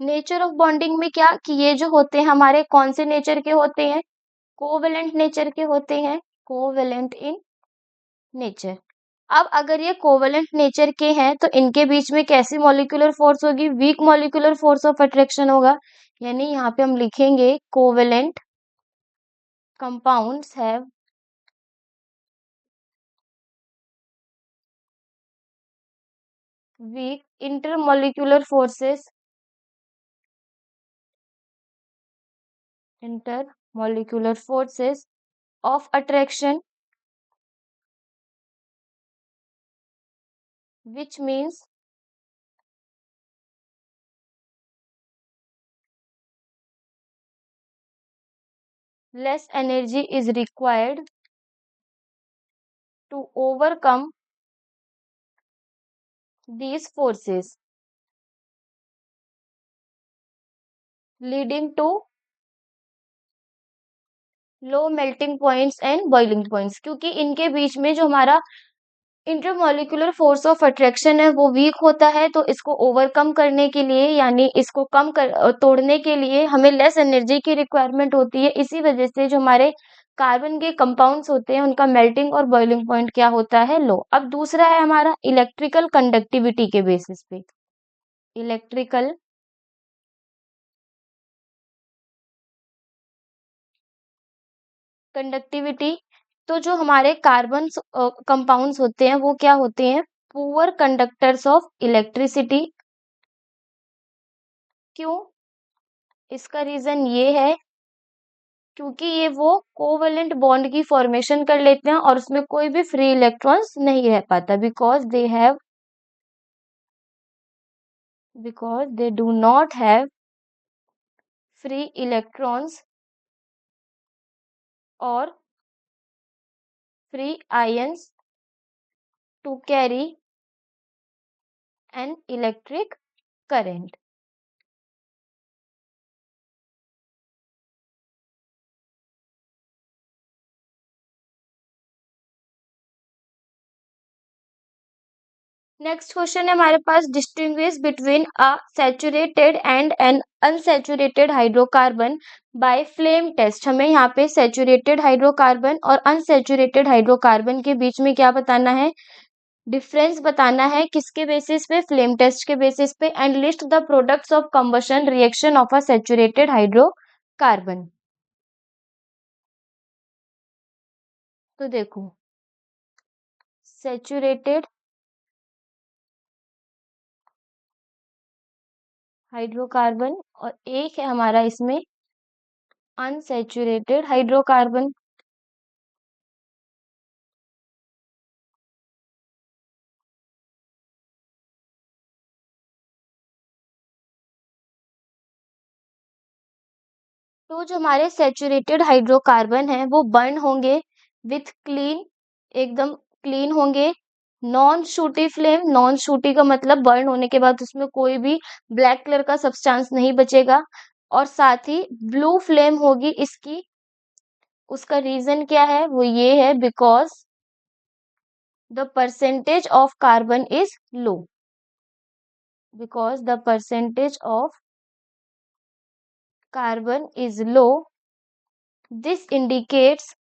Nature of bonding में क्या कि ये जो होते हैं हमारे कौन से नेचर के होते हैं, कोवेलेंट नेचर के होते हैं, कोवेलेंट इन नेचर। अब अगर ये कोवेलेंट नेचर के हैं तो इनके बीच में कैसी मॉलिक्यूलर फोर्स होगी, weak molecular force of attraction होगा। यानी यहाँ पे हम लिखेंगे covalent compounds have weak intermolecular forces, intermolecular forces of attraction, which means less energy is required to overcome these forces, leading to low melting points and boiling points. क्योंकि इनके बीच में जो हमारा इंटरमॉलिक्यूलर फोर्स ऑफ अट्रैक्शन है वो week होता है, तो इसको ओवरकम करने के लिए यानी इसको तोड़ने के लिए हमें लेस एनर्जी की रिक्वायरमेंट होती है। इसी वजह से जो हमारे कार्बन के कंपाउंड्स होते हैं उनका मेल्टिंग और बॉइलिंग पॉइंट क्या होता है, लो। अब दूसरा है हमारा इलेक्ट्रिकल कंडक्टिविटी के बेसिस पे, इलेक्ट्रिकल कंडक्टिविटी। तो जो हमारे कार्बन कंपाउंड्स होते हैं वो क्या होते हैं, पुअर कंडक्टर्स ऑफ इलेक्ट्रिसिटी। क्यों, इसका रीजन ये है क्योंकि ये वो कोवेलेंट बॉन्ड की फॉर्मेशन कर लेते हैं और उसमें कोई भी फ्री इलेक्ट्रॉन्स नहीं रह पाता, because they do not have free electrons और free ions to carry an electric current. Next question है हमारे पास, distinguish between a saturated and an unsaturated hydrocarbon by flame test. हमें यहाँ पे सैचुरेटेड हाइड्रोकार्बन और अनसैचुरेटेड हाइड्रोकार्बन के बीच में क्या बताना है, डिफरेंस बताना है। किसके बेसिस पे, फ्लेम टेस्ट के बेसिस पे। And list the products of combustion reaction of a saturated hydrocarbon. तो देखो सैचुरेटेड हाइड्रोकार्बन और एक है हमारा इसमें अनसैचुरेटेड हाइड्रोकार्बन। तो जो हमारे सैचुरेटेड हाइड्रोकार्बन है वो बर्न होंगे विथ क्लीन, एकदम क्लीन होंगे। Non sooty flame, non sooty का मतलब बर्न होने के बाद उसमें कोई भी ब्लैक कलर का सब्सटेंस नहीं बचेगा। और साथ ही ब्लू फ्लेम होगी इसकी, उसका रीजन क्या है, वो ये है because the percentage of carbon is low, because the percentage of carbon is low, this indicates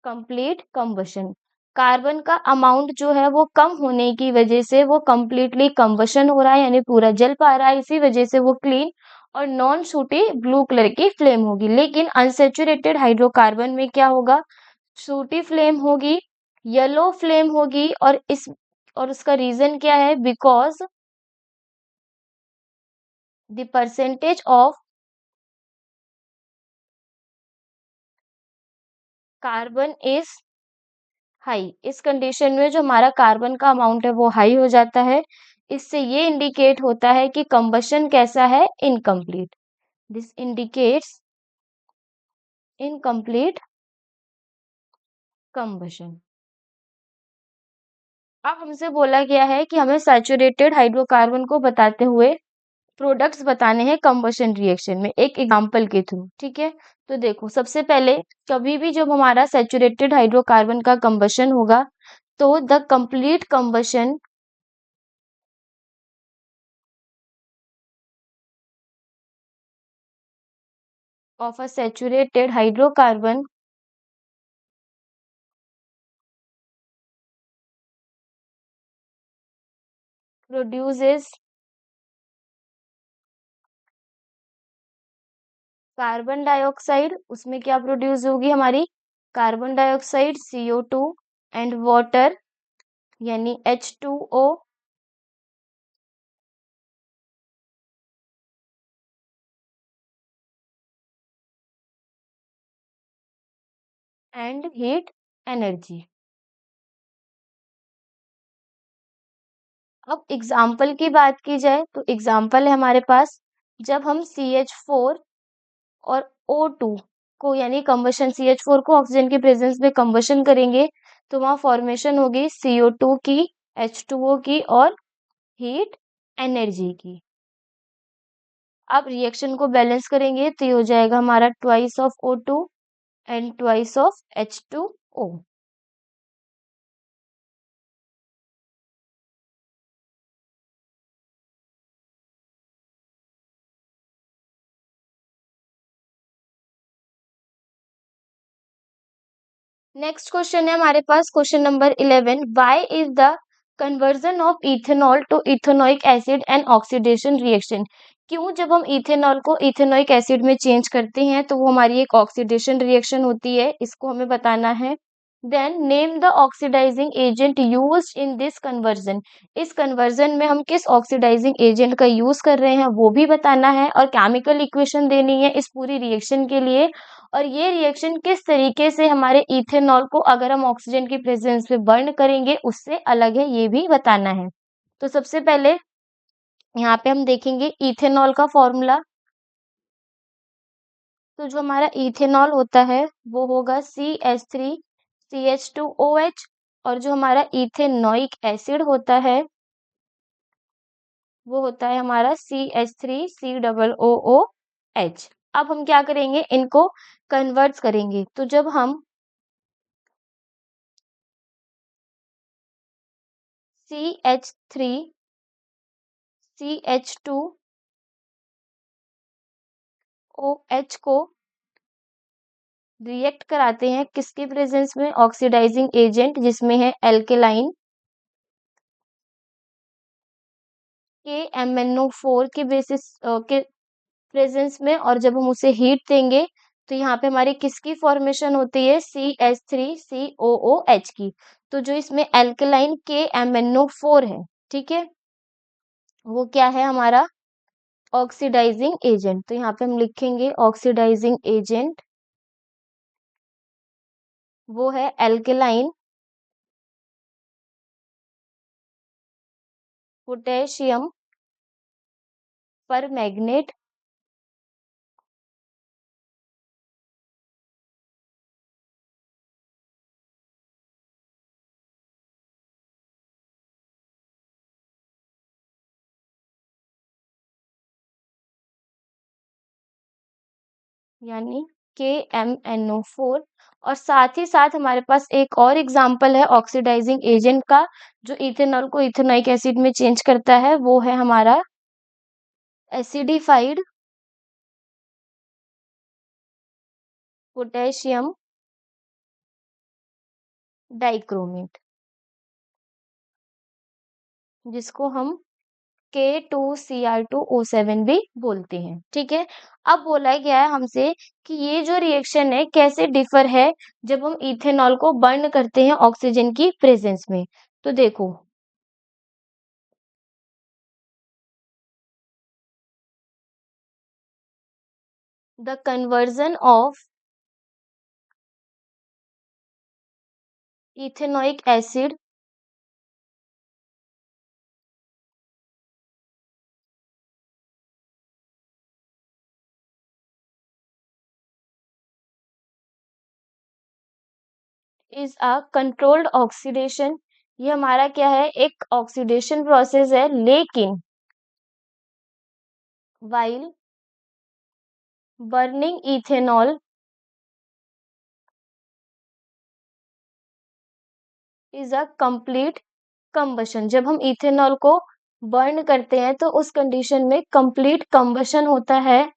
complete combustion. Carbon का अमाउंट जो है वो कम होने की वजह से वो कंप्लीटली कंबशन हो रहा है, यानी पूरा जल पा रहा है, इसी वजह से वो क्लीन और नॉन शूटी ब्लू कलर की फ्लेम होगी। लेकिन अनसेचुरेटेड हाइड्रोकार्बन में क्या होगा, शूटी फ्लेम होगी, येलो फ्लेम होगी, और उसका रीजन क्या है, because the percentage of carbon is high. इस कंडीशन में जो हमारा कार्बन का अमाउंट है वो हाई हो जाता है। इससे ये इंडिकेट होता है कि कंबशन कैसा है, incomplete. This indicates incomplete combustion. अब हमसे बोला गया है कि हमें सैचुरेटेड हाइड्रोकार्बन को बताते हुए प्रोडक्ट्स बताने हैं कंबशन रिएक्शन में एक एग्जांपल के थ्रू। ठीक है, तो देखो सबसे पहले कभी भी जब हमारा सैचुरेटेड हाइड्रोकार्बन का कंबशन होगा तो the complete combustion of a saturated hydrocarbon produces carbon dioxide. उसमें क्या प्रोड्यूस होगी हमारी, carbon dioxide CO2 and water यानी H2O एंड हीट एनर्जी। अब एग्जाम्पल की बात की जाए तो एग्जाम्पल है हमारे पास, जब हम CH4 और O2 को यानी कंबशन, CH4 को ऑक्सीजन की प्रेजेंस में कंबशन करेंगे तो वहां फॉर्मेशन होगी CO2 की, H2O की और हीट एनर्जी की। अब रिएक्शन को बैलेंस करेंगे तो ये हो जाएगा हमारा twice of O2 and twice of H2O। Next question है हमारे पास question number 11, why is the conversion of ethanol to ethanoic acid and oxidation reaction. क्यों जब हम इथेनॉल को इथेनोइक एसिड में चेंज करते हैं तो वो हमारी एक ऑक्सीडेशन रिएक्शन होती है, इसको हमें बताना है। Then name the oxidising agent used in this conversion. इस कन्वर्जन में हम किस ऑक्सीडाइजिंग एजेंट का यूज कर रहे हैं वो भी बताना है, और केमिकल इक्वेशन देनी है इस पूरी रिएक्शन के लिए। और ये रिएक्शन किस तरीके से हमारे इथेनॉल को अगर हम ऑक्सीजन की प्रेजेंस में बर्न करेंगे उससे अलग है, ये भी बताना है। तो सबसे पहले यहाँ पे हम देखेंगे इथेनॉल का फॉर्मूला। तो जो हमारा इथेनॉल होता है वो होगा CH3CH2OH, और जो हमारा इथेनोइक एसिड होता है वो होता है हमारा CH3COOH। अब हम क्या करेंगे, इनको कन्वर्ट करेंगे। तो जब हम CH3CH2OH को रिएक्ट कराते हैं किसके प्रेजेंस में, ऑक्सीडाइजिंग एजेंट जिसमें है एल्केलाइन KMnO4 के बेसिस के प्रेजेंस में, और जब हम उसे हीट देंगे तो यहाँ पे हमारी किसकी फॉर्मेशन होती है, CH3COOH की। तो जो इसमें एल्केलाइन KMnO4 है, ठीक है, वो क्या है हमारा ऑक्सीडाइजिंग एजेंट। तो यहाँ पे हम लिखेंगे ऑक्सीडाइजिंग एजेंट वो है एल्केलाइन पोटेशियम पर मैग्नेट यानी KMnO4। और साथ ही साथ हमारे पास एक और एग्जाम्पल है ऑक्सीडाइजिंग एजेंट का, जो इथेनॉल को इथेनोइक एसिड में चेंज करता है, वो है हमारा एसिडिफाइड पोटेशियम डाइक्रोमेट, जिसको हम K2Cr2O7 भी बोलते हैं। ठीक है। अब बोला गया है हमसे कि ये जो रिएक्शन है कैसे डिफर है जब हम इथेनॉल को बर्न करते हैं ऑक्सीजन की प्रेजेंस में। तो देखो, the conversion of ethanoic acid is a controlled oxidation. ये हमारा क्या है, एक ऑक्सीडेशन प्रोसेस है, लेकिन while burning ethanol is a complete combustion. जब हम इथेनॉल को बर्न करते हैं तो उस कंडीशन में कंप्लीट कंबशन होता है,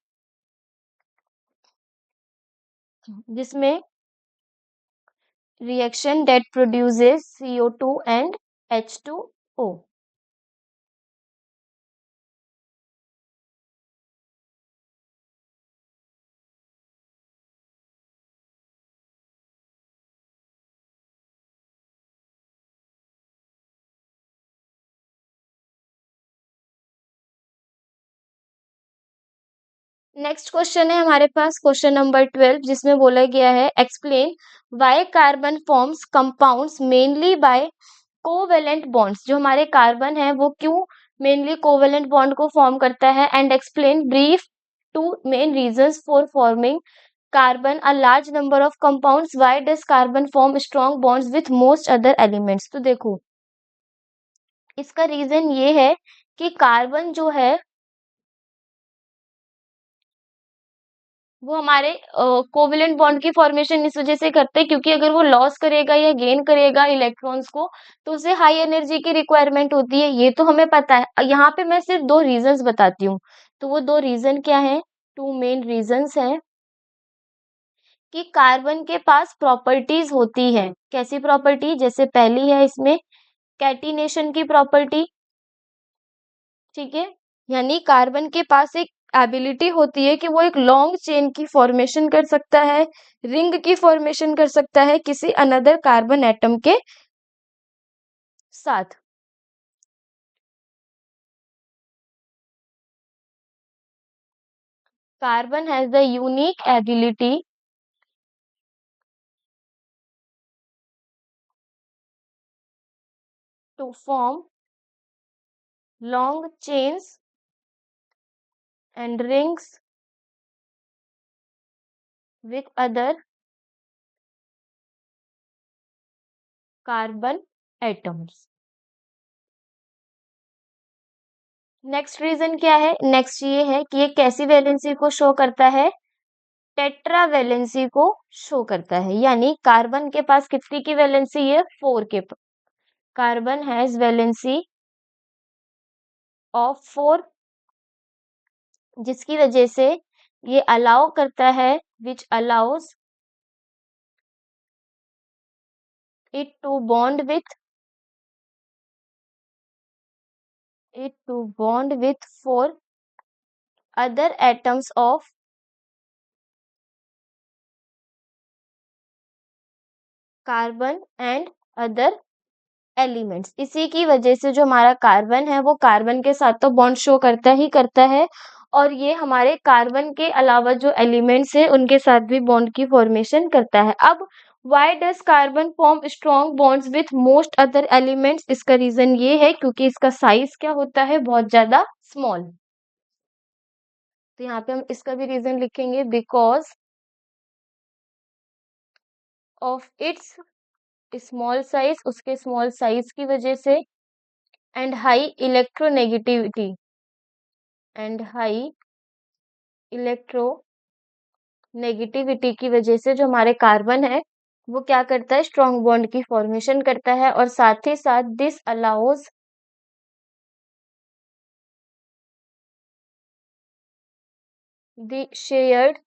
जिसमें reaction that produces CO2 and H2O। Next question है हमारे पास क्वेश्चन नंबर 12, जिसमें बोला गया है explain why carbon forms compounds mainly by covalent bonds. जो हमारे कार्बन है वो क्यों मेनली कोवेलेंट बॉन्ड को फॉर्म करता है, and explain brief two main reasons for forming carbon a large number of compounds, why does carbon form strong bonds with most other elements. तो देखो, इसका रीजन ये है कि कार्बन जो है वो हमारे कोवेलेंट बॉन्ड की फॉर्मेशन इस वजह से करते हैं क्योंकि अगर वो लॉस करेगा या गेन करेगा इलेक्ट्रॉन्स को तो उसे हाई एनर्जी की रिक्वायरमेंट होती है, ये तो हमें पता है। यहाँ पे मैं सिर्फ दो रीजंस बताती हूँ। तो वो दो रीजन क्या है, टू मेन रीजंस हैं कि कार्बन के पास प्रॉपर्टीज होती है। कैसी प्रॉपर्टी, जैसे पहली है इसमें कैटिनेशन की प्रॉपर्टी। ठीक है। यानी कार्बन के पास एक एबिलिटी होती है कि वो एक लॉन्ग चेन की फॉर्मेशन कर सकता है, रिंग की फॉर्मेशन कर सकता है किसी अनदर कार्बन एटम के साथ। Carbon has the unique ability to form long chains and rings with other carbon atoms. Next reason क्या है, नेक्स्ट ये है कि ये कैसी वैलेंसी को शो करता है, टेट्रा वैलेंसी को शो करता है। यानी कार्बन के पास कितनी की वैलेंसी है, 4 के। कार्बन हैज वैलेंसी ऑफ 4, जिसकी वजह से ये अलाउ करता है, which allows it to bond with 4 other atoms of carbon and other elements. इसी की वजह से जो हमारा कार्बन है वो कार्बन के साथ तो बॉन्ड शो करता ही करता है, और ये हमारे कार्बन के अलावा जो एलिमेंट्स है उनके साथ भी बॉन्ड की फॉर्मेशन करता है। अब why does carbon form strong bonds with most other elements, इसका रीजन ये है क्योंकि इसका साइज क्या होता है, बहुत ज्यादा स्मॉल। तो यहाँ पे हम इसका भी रीजन लिखेंगे, because of its small size, उसके स्मॉल साइज की वजह से, and high electronegativity, and high electronegativity negativity की वजह से जो हमारे कार्बन है वो क्या करता है, स्ट्रॉन्ग बॉन्ड की फॉर्मेशन करता है, और साथ ही साथ this allows the shared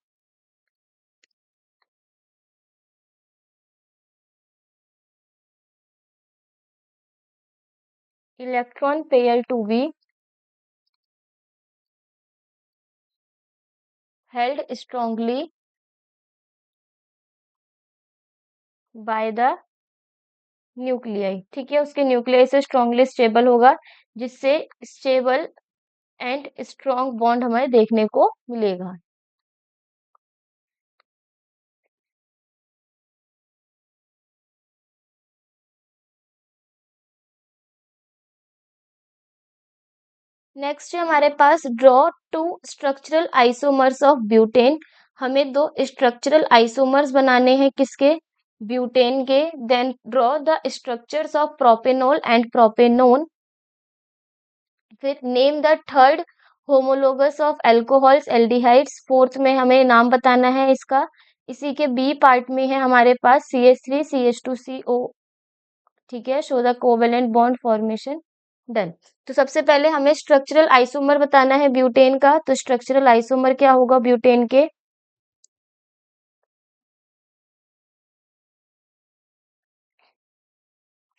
electron pair to be held strongly by the nuclei. ठीक है, उसके न्यूक्लियाई से स्ट्रांगली स्टेबल होगा, जिससे स्टेबल एंड स्ट्रॉन्ग बॉन्ड हमें देखने को मिलेगा। नेक्स्ट है हमारे पास draw two structural isomers of butane. हमें दो स्ट्रक्चरल आइसोमर्स बनाने हैं, किसके, ब्यूटेन के। Then draw the structures of propanol and propanone. फिर name the third homologous of alcohols aldehydes. Fourth में हमें नाम बताना है इसका। इसी के बी पार्ट में है हमारे पास CH3 CH2CO। ठीक है, show the covalent bond formation. Done. तो सबसे पहले हमें स्ट्रक्चरल आइसोमर बताना है ब्यूटेन का। तो स्ट्रक्चरल आइसोमर क्या होगा ब्यूटेन के,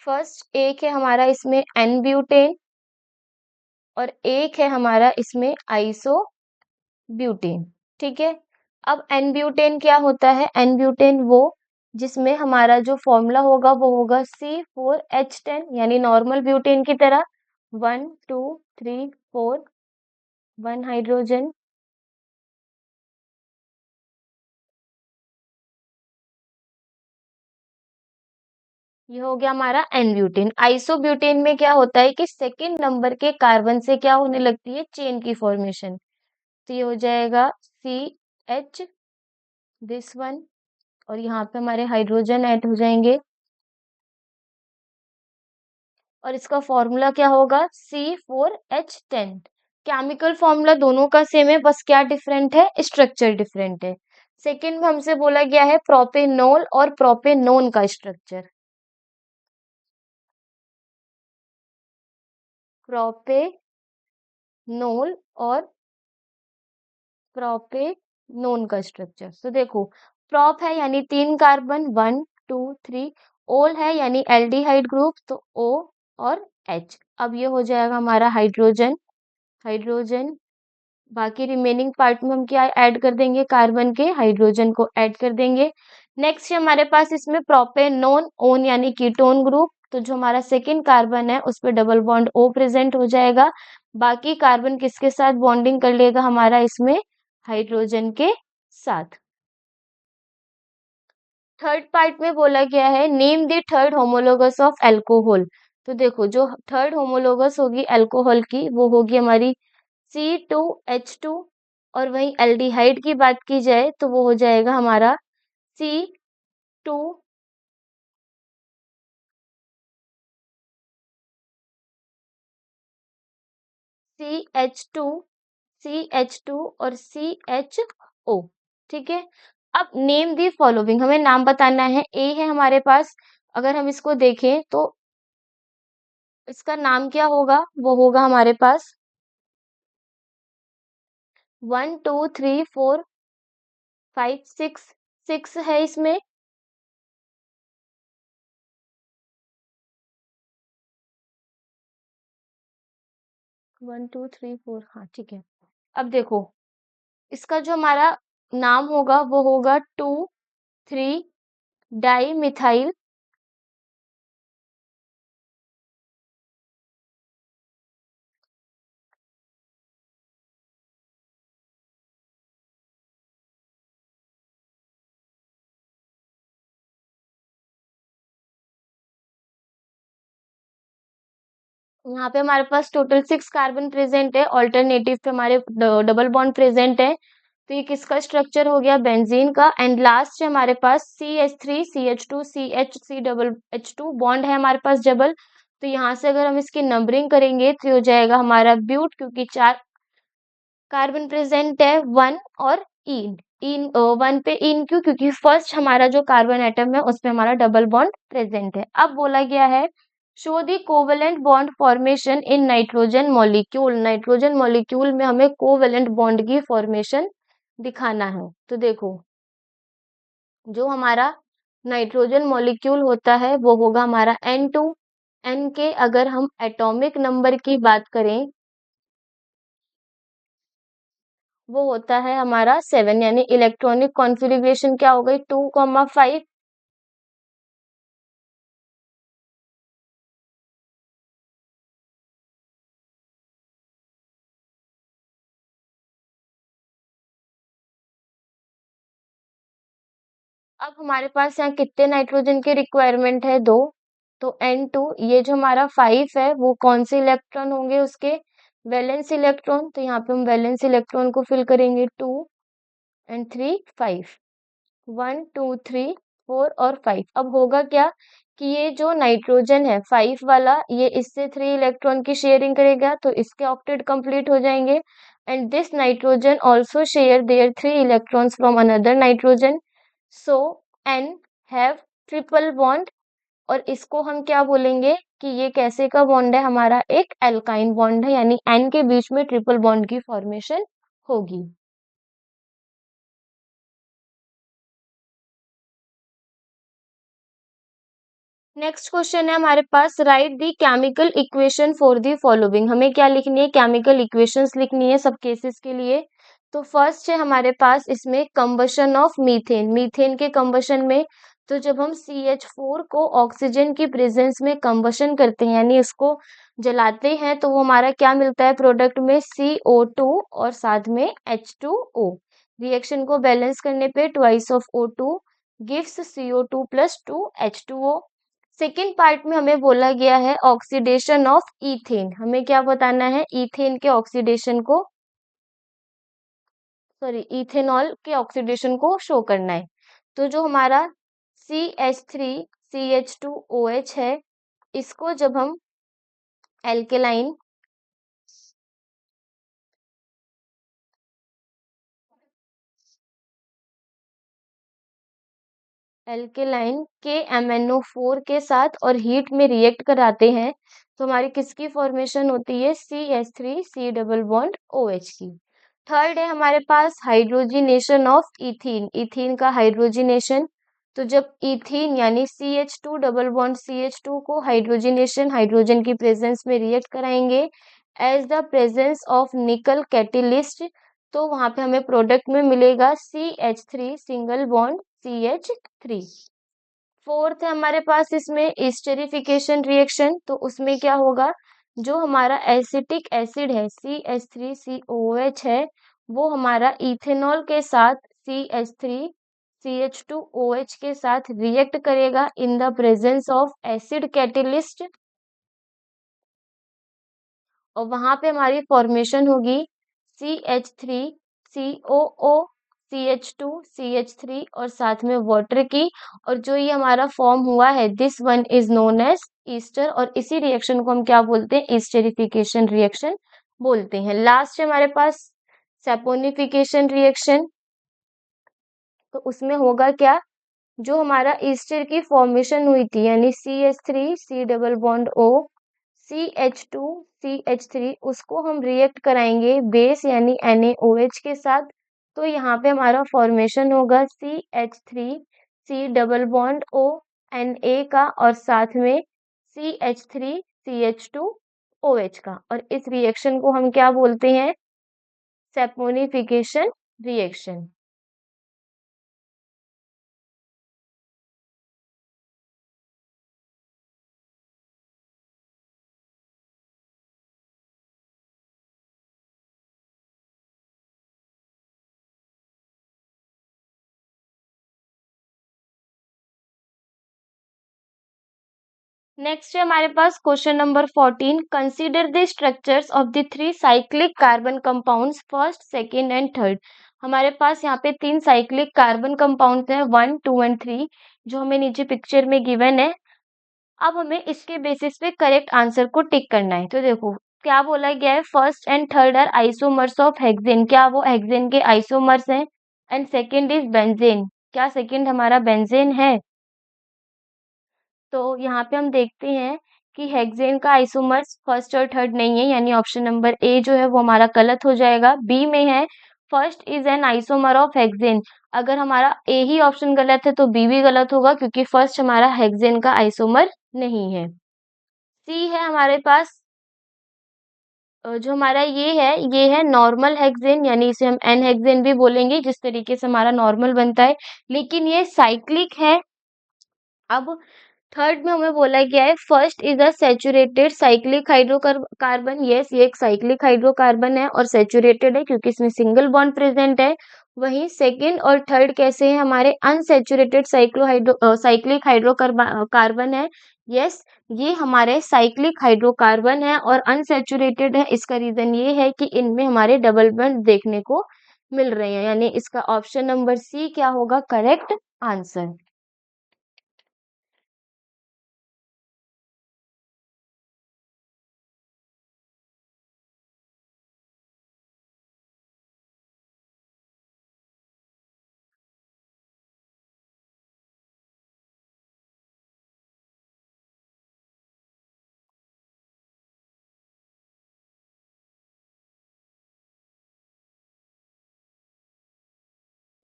फर्स्ट एक है हमारा इसमें एन ब्यूटेन, और एक है हमारा इसमें आइसो ब्यूटेन। ठीक है, अब एन ब्यूटेन क्या होता है, एन ब्यूटेन वो जिसमें हमारा जो फॉर्मूला होगा वो होगा C4H10, यानी नॉर्मल ब्यूटेन की तरह 1 2 3 4, 1 हाइड्रोजन, ये हो गया हमारा एन ब्यूटेन। आइसोब्यूटेन में क्या होता है कि सेकेंड नंबर के कार्बन से क्या होने लगती है, चेन की फॉर्मेशन। तो ये हो जाएगा CH दिस वन, और यहाँ पे हमारे हाइड्रोजन ऐड हो जाएंगे, और इसका फॉर्मूला क्या होगा C4H10। केमिकल फॉर्मूला दोनों का सेम है, बस क्या डिफरेंट है, स्ट्रक्चर डिफरेंट है। सेकेंड में हमसे बोला गया है प्रोपेनॉल और प्रोपेनोन का स्ट्रक्चर। प्रोपेनॉल और प्रोपेनोन का स्ट्रक्चर। तो देखो, प्रोप है यानी 3 कार्बन 1 2 3, ओल है यानी एल्डिहाइड ग्रुप तो O और H। अब ये हो जाएगा हमारा हाइड्रोजन, हाइड्रोजन। बाकी रिमेनिंग पार्ट में हम क्या ऐड कर देंगे, कार्बन के हाइड्रोजन को ऐड कर देंगे। नेक्स्ट है हमारे पास इसमें प्रोपेनोन, ओन यानी कीटोन ग्रुप। तो जो हमारा सेकेंड कार्बन है उस पर डबल बॉन्ड O प्रेजेंट हो जाएगा। बाकी कार्बन किसके साथ बॉन्डिंग कर लेगा हमारा इसमें, हाइड्रोजन के साथ। थर्ड पार्ट में बोला गया है name the third homologous of alcohol. तो देखो, जो थर्ड होमोलोगस होगी अल्कोहल की वो होगी हमारी C2H2, और वहीं एल्डिहाइड की बात की जाए तो वो हो जाएगा हमारा C2 CH2 CH2 और CHO। ठीक है, अब नेम दी फॉलोइंग, हमें नाम बताना है। ए है हमारे पास, अगर हम इसको देखें तो इसका नाम क्या होगा, वो होगा हमारे पास 1 2 3 4 5 6, 6 है इसमें। 1 2 3 4, हाँ ठीक है। अब देखो, इसका जो हमारा नाम होगा वो होगा 2 3 डाई मिथाइल यहाँ पे हमारे पास टोटल 6 कार्बन प्रेजेंट है, ऑल्टरनेटिव पे हमारे डबल बॉन्ड प्रेजेंट है। तो ये किसका स्ट्रक्चर हो गया, बेंजीन का। एंड लास्ट है हमारे पास CH3 CH2 CH C double H2 bond है हमारे पास डबल। तो यहाँ से अगर हम इसकी नंबरिंग करेंगे तो ये हो जाएगा हमारा ब्यूट, क्योंकि 4 कार्बन प्रेजेंट है 1 और E। इन 1 पे इन क्यों, क्योंकि फर्स्ट हमारा जो कार्बन एटम है उसमें हमारा डबल बॉन्ड प्रेजेंट है। अब बोला गया है show the covalent bond formation in nitrogen molecule. Nitrogen molecule में हमें कोवेलेंट बॉन्ड की फॉर्मेशन दिखाना है। तो देखो जो हमारा नाइट्रोजन मॉलिक्यूल होता है वो होगा हमारा N2। N के अगर हम एटॉमिक नंबर की बात करें वो होता है हमारा 7, यानी इलेक्ट्रॉनिक कॉन्फ़िगरेशन क्या हो गई 2,5। अब हमारे पास यहाँ कितने नाइट्रोजन की रिक्वायरमेंट है 2। तो N2 ये जो हमारा 5 है वो कौन से इलेक्ट्रॉन होंगे उसके वैलेंस इलेक्ट्रॉन। तो यहाँ पे हम वैलेंस इलेक्ट्रॉन को फिल करेंगे 2 एंड 3 5। 1 2 3 4 और 5। अब होगा क्या कि ये जो नाइट्रोजन है 5 वाला ये इससे 3 इलेक्ट्रॉन की शेयरिंग करेगा तो इसके ऑक्टेट कंप्लीट हो जाएंगे। And this nitrogen also share their 3 electrons from another nitrogen. So N have triple bond. और इसको हम क्या बोलेंगे कि ये कैसे का बॉन्ड है, हमारा एक एल्काइन बॉन्ड है, यानी N के बीच में ट्रिपल बॉन्ड की फॉर्मेशन होगी। नेक्स्ट क्वेश्चन है हमारे पास write the chemical equation for the following. हमें क्या लिखनी है, केमिकल इक्वेशंस लिखनी है सब केसेस के लिए। तो फर्स्ट है हमारे पास इसमें कंबशन ऑफ मीथेन। मीथेन के कंबशन में तो जब हम CH4 को ऑक्सीजन की प्रेजेंस में कंबशन करते हैं यानी इसको जलाते हैं तो वो हमारा क्या मिलता है प्रोडक्ट में CO2 और साथ में H2O। रिएक्शन को बैलेंस करने पे twice of O2 gives CO2 plus 2H2O। Second part में हमें बोला गया है ऑक्सीडेशन ऑफ इथेन। हमें क्या बताना है, इथेन के ऑक्सीडेशन को, सॉरी इथेनॉल के ऑक्सीडेशन को शो करना है। तो जो हमारा CH3CH2OH है इसको जब हम एल्केलाइन एल्केलाइन के MnO4 के साथ और हीट में रिएक्ट कराते हैं तो हमारी किसकी फॉर्मेशन होती है CH3C डबल बॉन्ड OH की। थर्ड है हमारे पास हाइड्रोजिनेशन ऑफ इथीन। इथीन का हाइड्रोजिनेशन तो जब इथीन यानी CH2 डबल बॉन्ड CH2 को हाइड्रोजिनेशन हाइड्रोजन की प्रेजेंस में रिएक्ट कराएंगे as the presence of nickel catalyst तो वहां पे हमें प्रोडक्ट में मिलेगा CH3 single bond CH3। Fourth है हमारे पास इसमें एस्टेरिफिकेशन रिएक्शन। तो उसमें क्या होगा जो हमारा एसिटिक एसिड है CH3COOH है वो हमारा इथेनॉल के साथ CH3CH2OH के साथ रिएक्ट करेगा इन the presence of acid catalyst और वहां पे हमारी फॉर्मेशन होगी CH3COO CH2CH3 और साथ में वाटर की। और जो ये हमारा फॉर्म हुआ है this one is known as ester और इसी रिएक्शन को हम क्या बोलते हैं ईस्टेरिफिकेशन रिएक्शन बोलते हैं। लास्ट है हमारे पास सैपोनिफिकेशन रिएक्शन। तो उसमें होगा क्या जो हमारा ईस्टर की फॉर्मेशन हुई थी यानी CH3C double bond O CH2CH3 उसको हम रिएक्ट कराएंगे बेस यानी NaOH के साथ। तो यहाँ पे हमारा फॉर्मेशन होगा CH3C double bond O Na का और साथ में CH3CH2OH का। और इस रिएक्शन को हम क्या बोलते हैं सैपोनिफिकेशन रिएक्शन। नेक्स्ट है हमारे पास question number 14 consider the structures of the 3 cyclic carbon compounds first second and third. हमारे पास यहाँ पे 3 साइक्लिक कार्बन कंपाउंड्स हैं 1 2 एंड 3 जो हमें नीचे पिक्चर में गिवन है। अब हमें इसके बेसिस पे करेक्ट आंसर को टिक करना है। तो देखो क्या बोला गया है first and third are isomers of hexane. क्या वो हेक्सेन के आइसोमर्स हैं। And second is benzene. क्या सेकंड हमारा बेंजीन है? तो यहाँ पे हम देखते हैं कि हेक्सेन का आइसोमर्स फर्स्ट और थर्ड नहीं है, यानी ऑप्शन नंबर ए जो है वो हमारा गलत हो जाएगा। बी में है first is an isomer of hexane. अगर हमारा ए ही ऑप्शन गलत है तो बी भी गलत होगा, क्योंकि फर्स्ट हमारा हेक्सेन का आइसोमर नहीं है। सी है हमारे पास जो हमारा ये है नॉर्मल हेक्सेन, यानी इसे हम एन हेक्सेन भी बोलेंगे, जिस तरीके से हमारा नॉर्मल बनता है, लेकिन ये साइक्लिक है। अब थर्ड में हमें बोला गया है first is a saturated cyclic hydrocarbon. Yes, ये एक साइक्लिक हाइड्रोकार्बन है और सैचुरेटेड है क्योंकि इसमें सिंगल बॉन्ड प्रेजेंट है। वहीं सेकंड और थर्ड कैसे हैं? हमारे अनसैचुरेटेड साइक्लिक हाइड्रोकार्बन है। यस, ये हमारे साइक्लिक हाइड्रोकार्बन है और अनसैचुरेटेड है। इसका रीजन ये है कि इनमें हमारे डबल बॉन्ड देखने को मिल रहे हैं, यानी इसका ऑप्शन नंबर सी क्या होगा करेक्ट आंसर।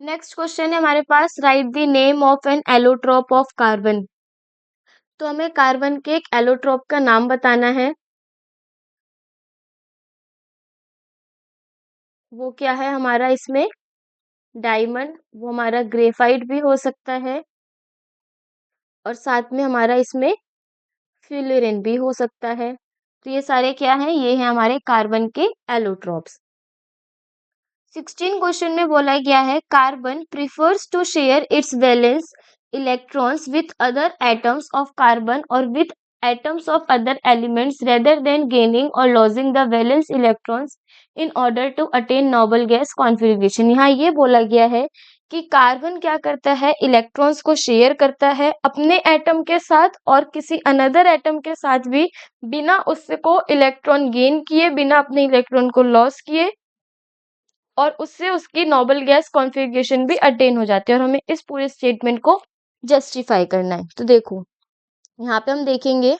नेक्स्ट क्वेश्चन है हमारे पास write the name of an allotrope of carbon. तो हमें कार्बन के एक एलोट्रोप का नाम बताना है। वो क्या है हमारा इसमें? डायमंड, वो हमारा ग्रेफाइट भी हो सकता है और साथ में हमारा इसमें फ्यूलरिन भी हो सकता है। तो ये सारे क्या हैं? ये हैं हमारे कार्बन के एलोट्रोप्स। 16 क्वेश्चन में बोला गया है carbon prefers to share its valence electrons with other atoms of carbon और with atoms of other elements rather than gaining और losing the valence electrons in order to attain noble gas configuration. यहाँ ये बोला गया है कि carbon क्या करता है? इलेक्ट्रॉन्स को शेयर करता है अपने एटम के साथ और किसी अनदर एटम के साथ भी, बिना उसको इलेक्ट्रॉन गेन किए, बिना अपने इलेक्ट्रॉन को लॉस किए, और उससे उसकी नोबल गैस कॉन्फ़िगरेशन भी अटेन हो जाती है। और हमें इस पूरे स्टेटमेंट को जस्टिफाई करना है। तो देखो यहाँ पे हम देखेंगे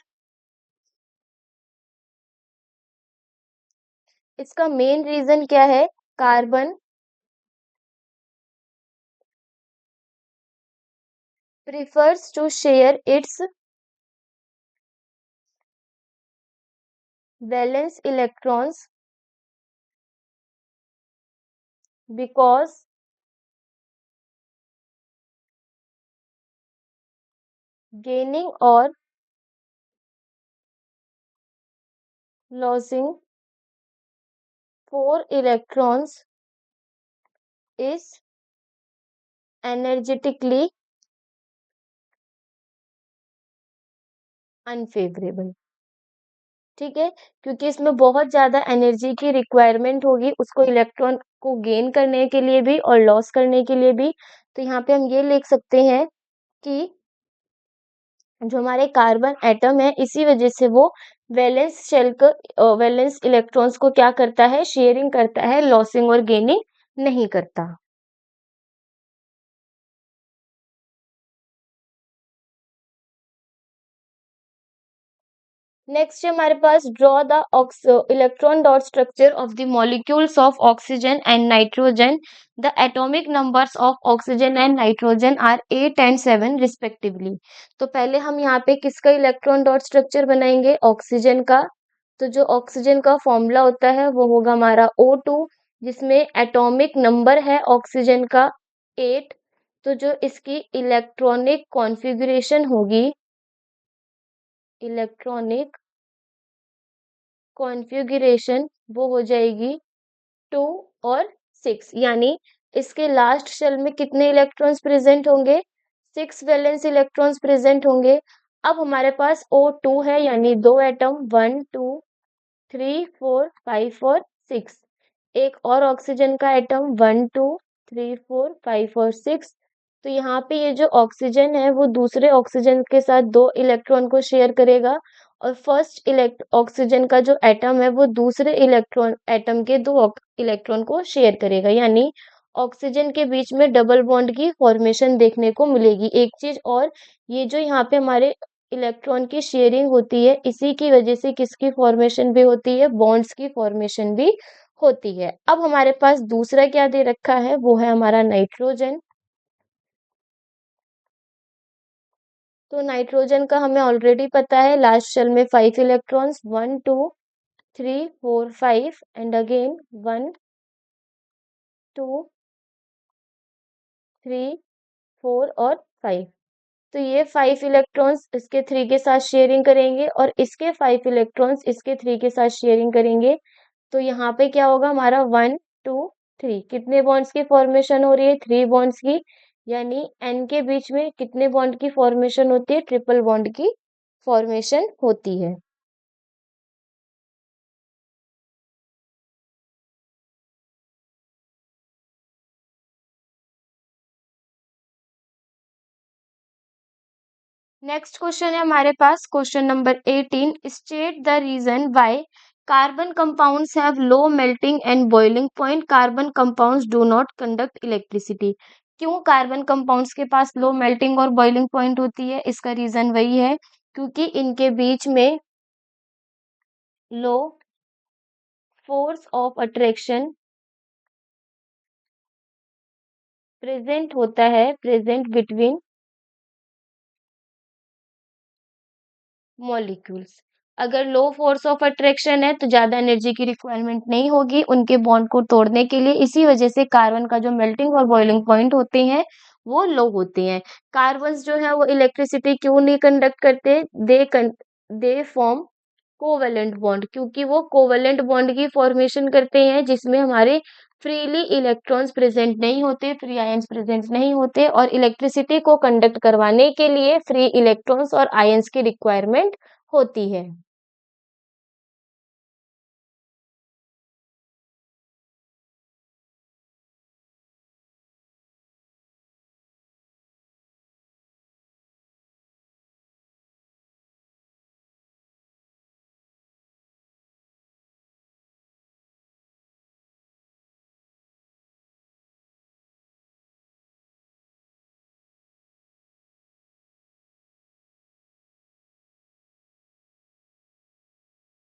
इसका मेन रीजन क्या है। Carbon prefers to share its valence electrons because gaining और losing 4 electrons is energetically unfavorable। ठीक है, क्योंकि इसमें बहुत ज्यादा एनर्जी की रिक्वायरमेंट होगी उसको इलेक्ट्रॉन को गेन करने के लिए भी और लॉस करने के लिए भी। तो यहाँ पे हम ये लिख सकते हैं कि जो हमारे कार्बन एटम है इसी वजह से वो वैलेंस इलेक्ट्रॉन्स को क्या करता है? शेयरिंग करता है, लॉसिंग और गेनिंग नहीं करता। नेक्स्ट है हमारे पास draw the electron dot structure of the molecules of oxygen and nitrogen. The atomic numbers of oxygen and nitrogen are 8 and 7 respectively. तो पहले हम यहाँ पे किसका इलेक्ट्रॉन डॉट स्ट्रक्चर बनाएंगे? ऑक्सीजन का। तो जो ऑक्सीजन का फॉर्मूला होता है वो होगा हमारा O2, जिसमें एटॉमिक नंबर है ऑक्सीजन का 8। तो जो इसकी इलेक्ट्रॉनिक कॉन्फ़िगरेशन होगी, इलेक्ट्रॉनिक कॉन्फ़िगरेशन वो हो जाएगी 2 और 6, यानी इसके लास्ट शेल में कितने इलेक्ट्रॉन्स प्रेजेंट होंगे? 6 वैलेंस इलेक्ट्रॉन्स प्रेजेंट होंगे। अब हमारे पास O2 है, यानी दो एटम 1 2 3 4 5 और 6। एक और ऑक्सीजन का एटम 1 2 3 4 5 और 6। तो यहाँ पे ये जो ऑक्सीजन है वो दूसरे ऑक्सीजन के साथ दो इलेक्ट्रॉन को शेयर करेगा और फर्स्ट ऑक्सीजन का जो एटम है वो दूसरे इलेक्ट्रॉन एटम के दो इलेक्ट्रॉन को शेयर करेगा, यानी ऑक्सीजन के बीच में डबल बॉन्ड की फॉर्मेशन देखने को मिलेगी। एक चीज और, ये जो यहाँ पे हमारे इलेक्ट्रॉन की शेयरिंग होती है, इसी की वजह से किसकी फॉर्मेशन भी होती है, बॉन्ड्स की फॉर्मेशन भी होती है। अब हमारे पास दूसरा क्या दे रखा है, वो है हमारा नाइट्रोजन। तो नाइट्रोजन का हमें ऑलरेडी पता है, लास्ट शेल में 5 इलेक्ट्रॉन्स, 1 2 3 4 5 एंड अगेन 1 2 3 4 और 5। तो ये 5 इलेक्ट्रॉन्स इसके 3 के साथ शेयरिंग करेंगे और इसके 5 इलेक्ट्रॉन्स इसके 3 के साथ शेयरिंग करेंगे। तो यहाँ पे क्या होगा हमारा 1 2 3, कितने बॉन्ड्स की फॉर्मेशन हो रही है, 3 बॉन्ड्स की। यानी एन के बीच में कितने बॉन्ड की फॉर्मेशन होती है, ट्रिपल बॉन्ड की फॉर्मेशन होती है। नेक्स्ट क्वेश्चन है हमारे पास, question number 18। State the reason why carbon compounds have low melting and boiling point, carbon compounds do not conduct electricity. क्यों कार्बन कंपाउंड्स के पास लो मेल्टिंग और बॉइलिंग पॉइंट होती है, इसका रीजन वही है क्योंकि इनके बीच में लो फोर्स ऑफ अट्रैक्शन प्रेजेंट होता है, प्रेजेंट बिटवीन मॉलिक्यूल्स। अगर लो फोर्स ऑफ अट्रैक्शन है तो ज्यादा एनर्जी की रिक्वायरमेंट नहीं होगी उनके बॉन्ड को तोड़ने के लिए, इसी वजह से कार्बन का जो मेल्टिंग और बॉइलिंग पॉइंट होते हैं वो लो होते हैं। कार्बन्स जो है वो इलेक्ट्रिसिटी क्यों नहीं कंडक्ट करते, दे फॉर्म कोवेलेंट बॉन्ड, क्योंकि वो कोवेलेंट बॉन्ड की फॉर्मेशन करते हैं जिसमें हमारे फ्रीली इलेक्ट्रॉन्स प्रेजेंट नहीं होते, फ्री आयंस प्रेजेंट नहीं होते, और इलेक्ट्रिसिटी को कंडक्ट करवाने के लिए फ्री इलेक्ट्रॉन्स और आयंस की रिक्वायरमेंट होती है।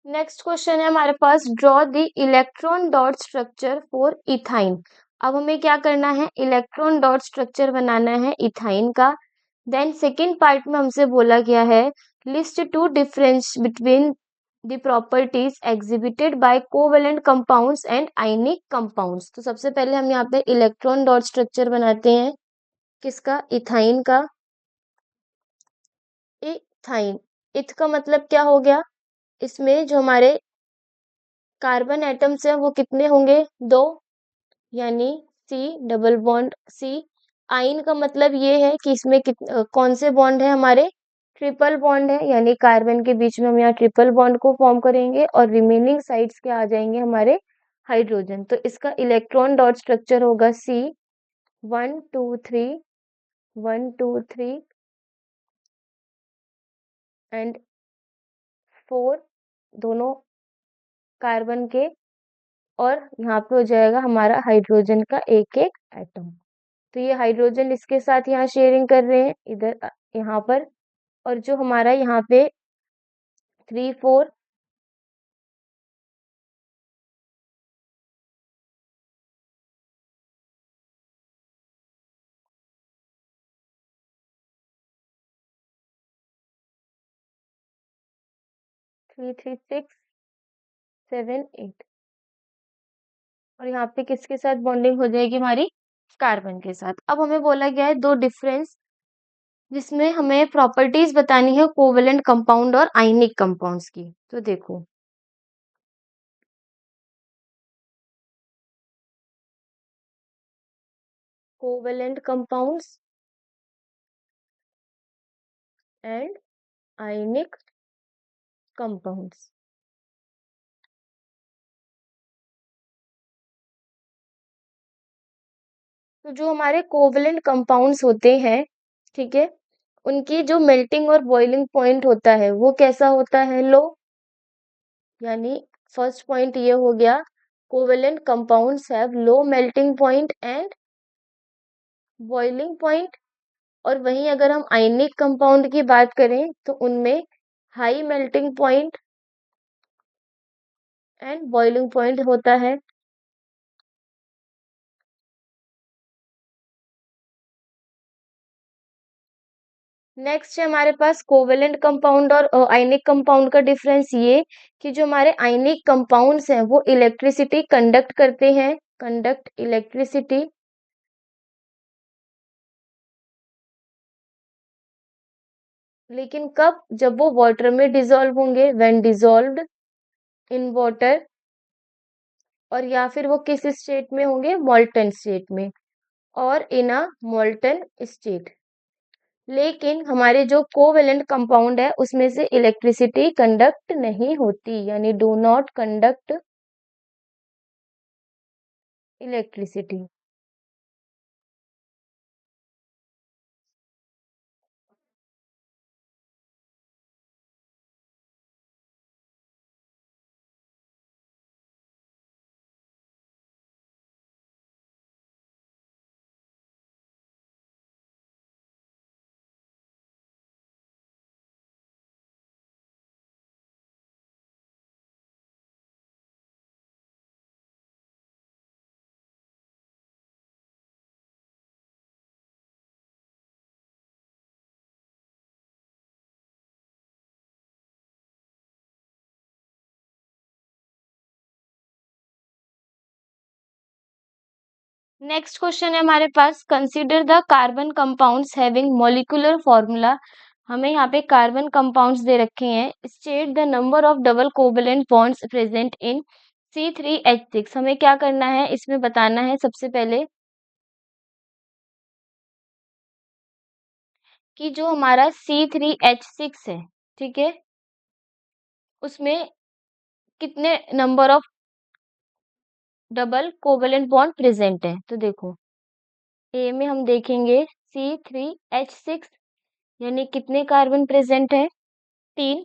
नेक्स्ट क्वेश्चन है हमारे पास, draw the electron dot structure for ethyne. अब हमें क्या करना है, इलेक्ट्रॉन डॉट स्ट्रक्चर बनाना है इथाइन का। देन सेकेंड पार्ट में हमसे बोला गया है, list two difference between the properties exhibited by covalent compounds and ionic compounds. तो सबसे पहले हम यहाँ पे इलेक्ट्रॉन डॉट स्ट्रक्चर बनाते हैं, किसका, इथाइन का। इथाइन, इथ का मतलब क्या हो गया, इसमें जो हमारे कार्बन एटम्स हैं वो कितने होंगे, दो, यानी सी डबल बॉन्ड सी। आइन का मतलब ये है कि इसमें कौन से बॉन्ड है हमारे, ट्रिपल बॉन्ड है, यानी कार्बन के बीच में हम यहाँ ट्रिपल बॉन्ड को फॉर्म करेंगे और रिमेनिंग साइड्स के आ जाएंगे हमारे हाइड्रोजन। तो इसका इलेक्ट्रॉन डॉट स्ट्रक्चर होगा सी 1 2 3 1 2 3 एंड 4, दोनों कार्बन के, और यहाँ पे हो जाएगा हमारा हाइड्रोजन का एक एक एटम। तो ये हाइड्रोजन इसके साथ यहाँ शेयरिंग कर रहे हैं इधर यहाँ पर, और जो हमारा यहाँ पे 3 4 3 3 6 7 8, और यहाँ पे किसके साथ बॉन्डिंग हो जाएगी हमारी, कार्बन के साथ। अब हमें बोला गया है दो डिफरेंस जिसमें हमें प्रॉपर्टीज बतानी है कोवेलेंट कंपाउंड और आयनिक कंपाउंड्स की। तो देखो, covalent compounds and ionic compounds. तो जो हमारे कोवेलेंट कंपाउंड्स होते हैं, ठीक है, उनकी जो मेल्टिंग और बॉइलिंग पॉइंट होता है वो कैसा होता है, लो। यानी फर्स्ट पॉइंट ये हो गया, covalent compounds have low melting point and boiling point. और वहीं अगर हम आयनिक कंपाउंड की बात करें तो उनमें high melting point and boiling point होता है। नेक्स्ट है हमारे पास कोवेलेंट कंपाउंड और आयनिक कंपाउंड का डिफरेंस ये कि जो हमारे आयनिक कंपाउंड्स हैं वो इलेक्ट्रिसिटी कंडक्ट करते हैं, कंडक्ट इलेक्ट्रिसिटी। लेकिन कब? जब वो वाटर में डिसॉल्व होंगे, व्हेन डिसॉल्व्ड इन वाटर। और या फिर वो किस स्टेट में होंगे? मॉल्टन स्टेट में, और इन अ मॉल्टन स्टेट। लेकिन हमारे जो कोवेलेंट कंपाउंड है उसमें से इलेक्ट्रिसिटी कंडक्ट नहीं होती, यानी do not conduct electricity. Next question है हमारे पास, consider the carbon compounds having molecular formula. हमें यहाँ पे कार्बन कंपाउंड्स दे रखे हैं। State the number of double covalent bonds present in C3H6। हमें क्या करना है, इसमें बताना है सबसे पहले कि जो हमारा C3H6 है, ठीक है, उसमें कितने number of double covalent bond present है। तो देखो, ए में हम देखेंगे C3H6, यानी कितने कार्बन प्रेजेंट है? 3।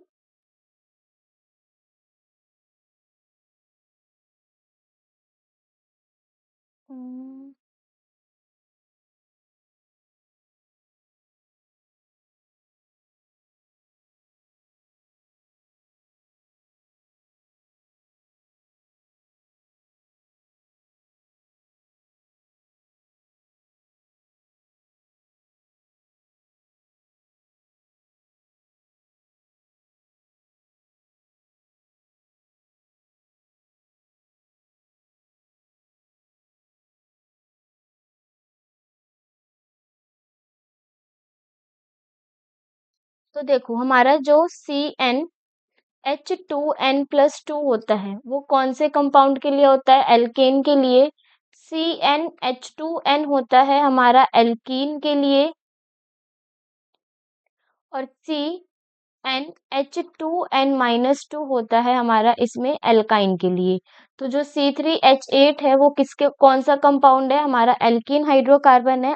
तो देखो, हमारा जो CnH2n+2 होता है वो कौन से कंपाउंड के लिए होता है? एल्केन के लिए। CnH2n होता है हमारा एल्कीन के लिए, और CnH2n-2 होता है हमारा इसमें एल्काइन के लिए। तो जो C3H8 है वो किसके, कौन सा कंपाउंड है? हमारा एल्कीन हाइड्रोकार्बन है।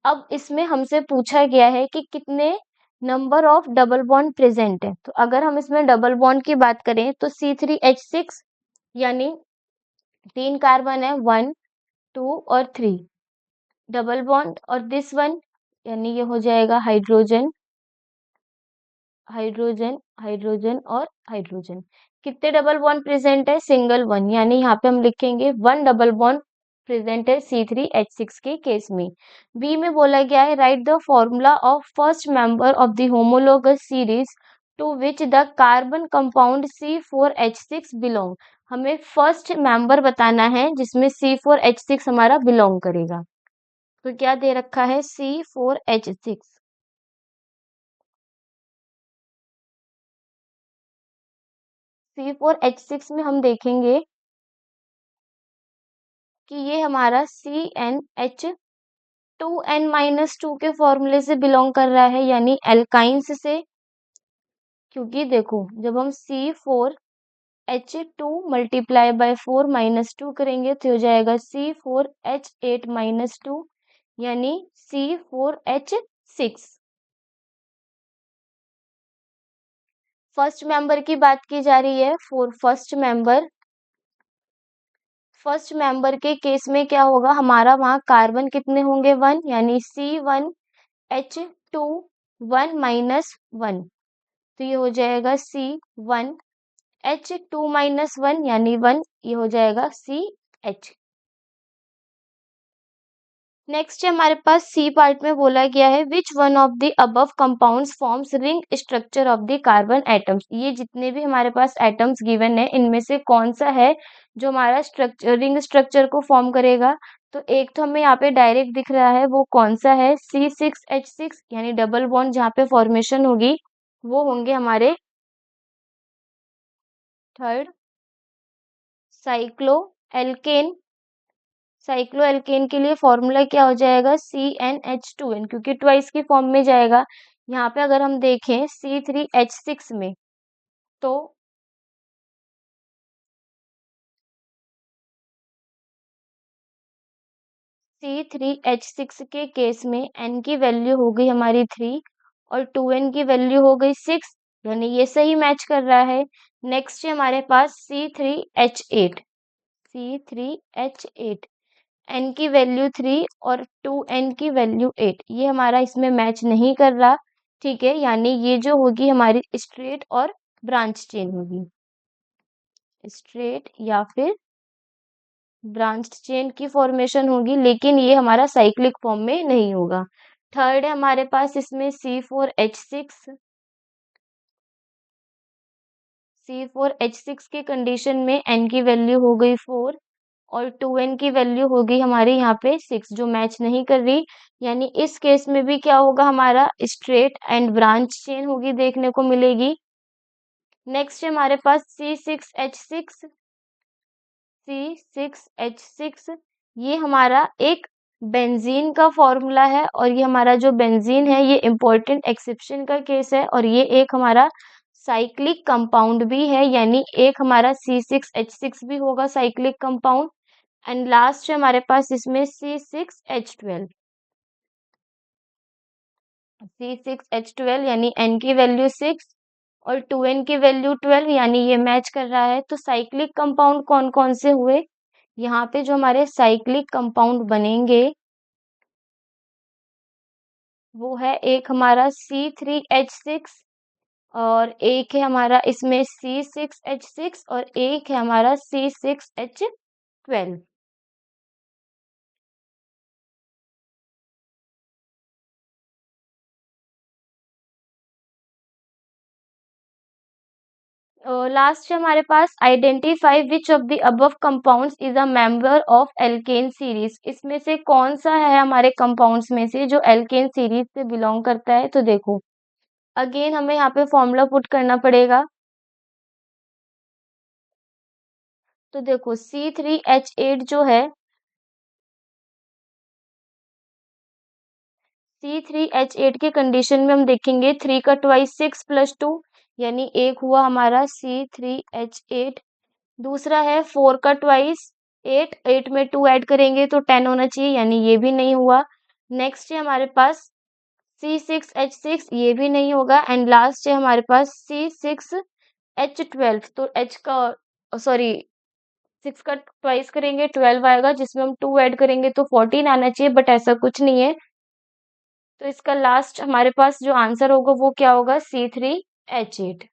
अब इसमें हमसे पूछा गया है कि कितने number of double bond present है। तो अगर हम इसमें डबल बॉन्ड की बात करें तो C3H6, यानी 3 कार्बन है, 1 2 और 3 डबल बॉन्ड, और दिस वन यानी ये हो जाएगा हाइड्रोजन, हाइड्रोजन, हाइड्रोजन और हाइड्रोजन। कितने डबल बॉन्ड प्रेजेंट है? सिंगल वन, यानी यहाँ पे हम लिखेंगे 1 डबल बॉन्ड प्रेजेंट है C3H6 के केस में। बी में बोला गया है, write the formula of first member of the homologous series to which the carbon compound C4H6 belong. हमें फर्स्ट मेंबर बताना है जिसमें C4H6 हमारा बिलोंग करेगा। तो क्या दे रखा है? C4H6। C4H6 में हम देखेंगे कि ये हमारा CnH2n-2 के फॉर्मूले से बिलोंग कर रहा है, यानी एल्काइंस से। क्योंकि देखो, जब हम C4H2 मल्टीप्लाई बाय 4 - 2 करेंगे तो हो जाएगा C4H8-2, यानी C4H6। फर्स्ट मेंबर की बात की जा रही है। For first member, first member के केस में क्या होगा, हमारा वहाँ कार्बन कितने होंगे, 1, यानी C1H2 1 माइनस 1, तो ये हो जाएगा C1H2 - 1 यानी 1, ये हो जाएगा CH। नेक्स्ट हमारे पास सी पार्ट में बोला गया है which one of the above compounds forms ring structure of the carbon atoms. ये जितने भी हमारे पास एटम्स गिवन है इनमें से कौन सा है जो हमारा स्ट्रक्चर रिंग स्ट्रक्चर को फॉर्म करेगा। तो एक तो हमें यहाँ पे डायरेक्ट दिख रहा है, वो कौन सा है, C6H6, यानी डबल बॉन्ड जहाँ पे फॉर्मेशन होगी वो होंगे हमारे थर्ड साइक्लो एल्केन। साइक्लोएल्केन के लिए फॉर्मूला क्या हो जाएगा, CnH2n, क्योंकि ट्वाइस की फॉर्म में जाएगा। यहाँ पे अगर हम देखें C3H6 में, तो C3H6 के केस में n की वैल्यू हो गई हमारी 3 और 2n की वैल्यू हो गई 6, यानी ये सही मैच कर रहा है। नेक्स्ट है हमारे पास C3H8, C3H8 n की वैल्यू 3 और 2n की वैल्यू 8, ये हमारा इसमें मैच नहीं कर रहा। ठीक है, यानी ये जो होगी हमारी स्ट्रेट और ब्रांच चेन होगी, स्ट्रेट या फिर ब्रांच चेन की फॉर्मेशन होगी, लेकिन ये हमारा साइक्लिक फॉर्म में नहीं होगा। थर्ड है हमारे पास इसमें C4H6, C4H6 के कंडीशन में n की वैल्यू हो गई 4 और 2n की वैल्यू होगी हमारे यहाँ पे 6, जो मैच नहीं कर रही। यानी इस केस में भी क्या होगा, हमारा स्ट्रेट एंड ब्रांच चेन होगी देखने को मिलेगी। नेक्स्ट है हमारे पास C6H6, C6H6, ये हमारा एक बेंजीन का फॉर्मूला है और ये हमारा जो बेंजीन है ये इम्पोर्टेंट एक्सेप्शन का केस है और ये एक हमारा साइक्लिक कंपाउंड भी है, यानी एक हमारा C6H6 भी होगा साइक्लिक कंपाउंड। एंड लास्ट है हमारे पास इसमें C6H12, C6H12 यानी n की वैल्यू 6 और 2n की वैल्यू 12, यानी ये मैच कर रहा है। तो साइक्लिक कंपाउंड कौन कौन से हुए, यहाँ पे जो हमारे साइक्लिक कंपाउंड बनेंगे वो है एक हमारा C3H6 और एक है हमारा इसमें C6H6 और एक है हमारा C6H12। लास्ट है हमारे पास identify which of the above compounds is a member of alkane series. इसमें से कौन सा है हमारे कंपाउंड्स में से जो एल्केन सीरीज से बिलोंग करता है। तो देखो अगेन हमें यहाँ पे फॉर्मूला पुट करना पड़ेगा। तो देखो C3H8 जो है, C3H8 के कंडीशन में हम देखेंगे 3 का ट्वाइस 6 + 2, यानी एक हुआ हमारा C3H8। दूसरा है 4 का ट्वाइस 8, 8 में 2 ऐड करेंगे तो 10 होना चाहिए, यानी ये भी नहीं हुआ। नेक्स्ट है हमारे पास C6H6, ये भी नहीं होगा। एंड लास्ट है हमारे पास C6H12, तो H का सॉरी 6 का ट्वाइस करेंगे 12 आएगा, जिसमें हम 2 ऐड करेंगे तो 14 आना चाहिए, बट ऐसा कुछ नहीं है। तो इसका लास्ट हमारे पास जो आंसर होगा वो क्या होगा, C3H8।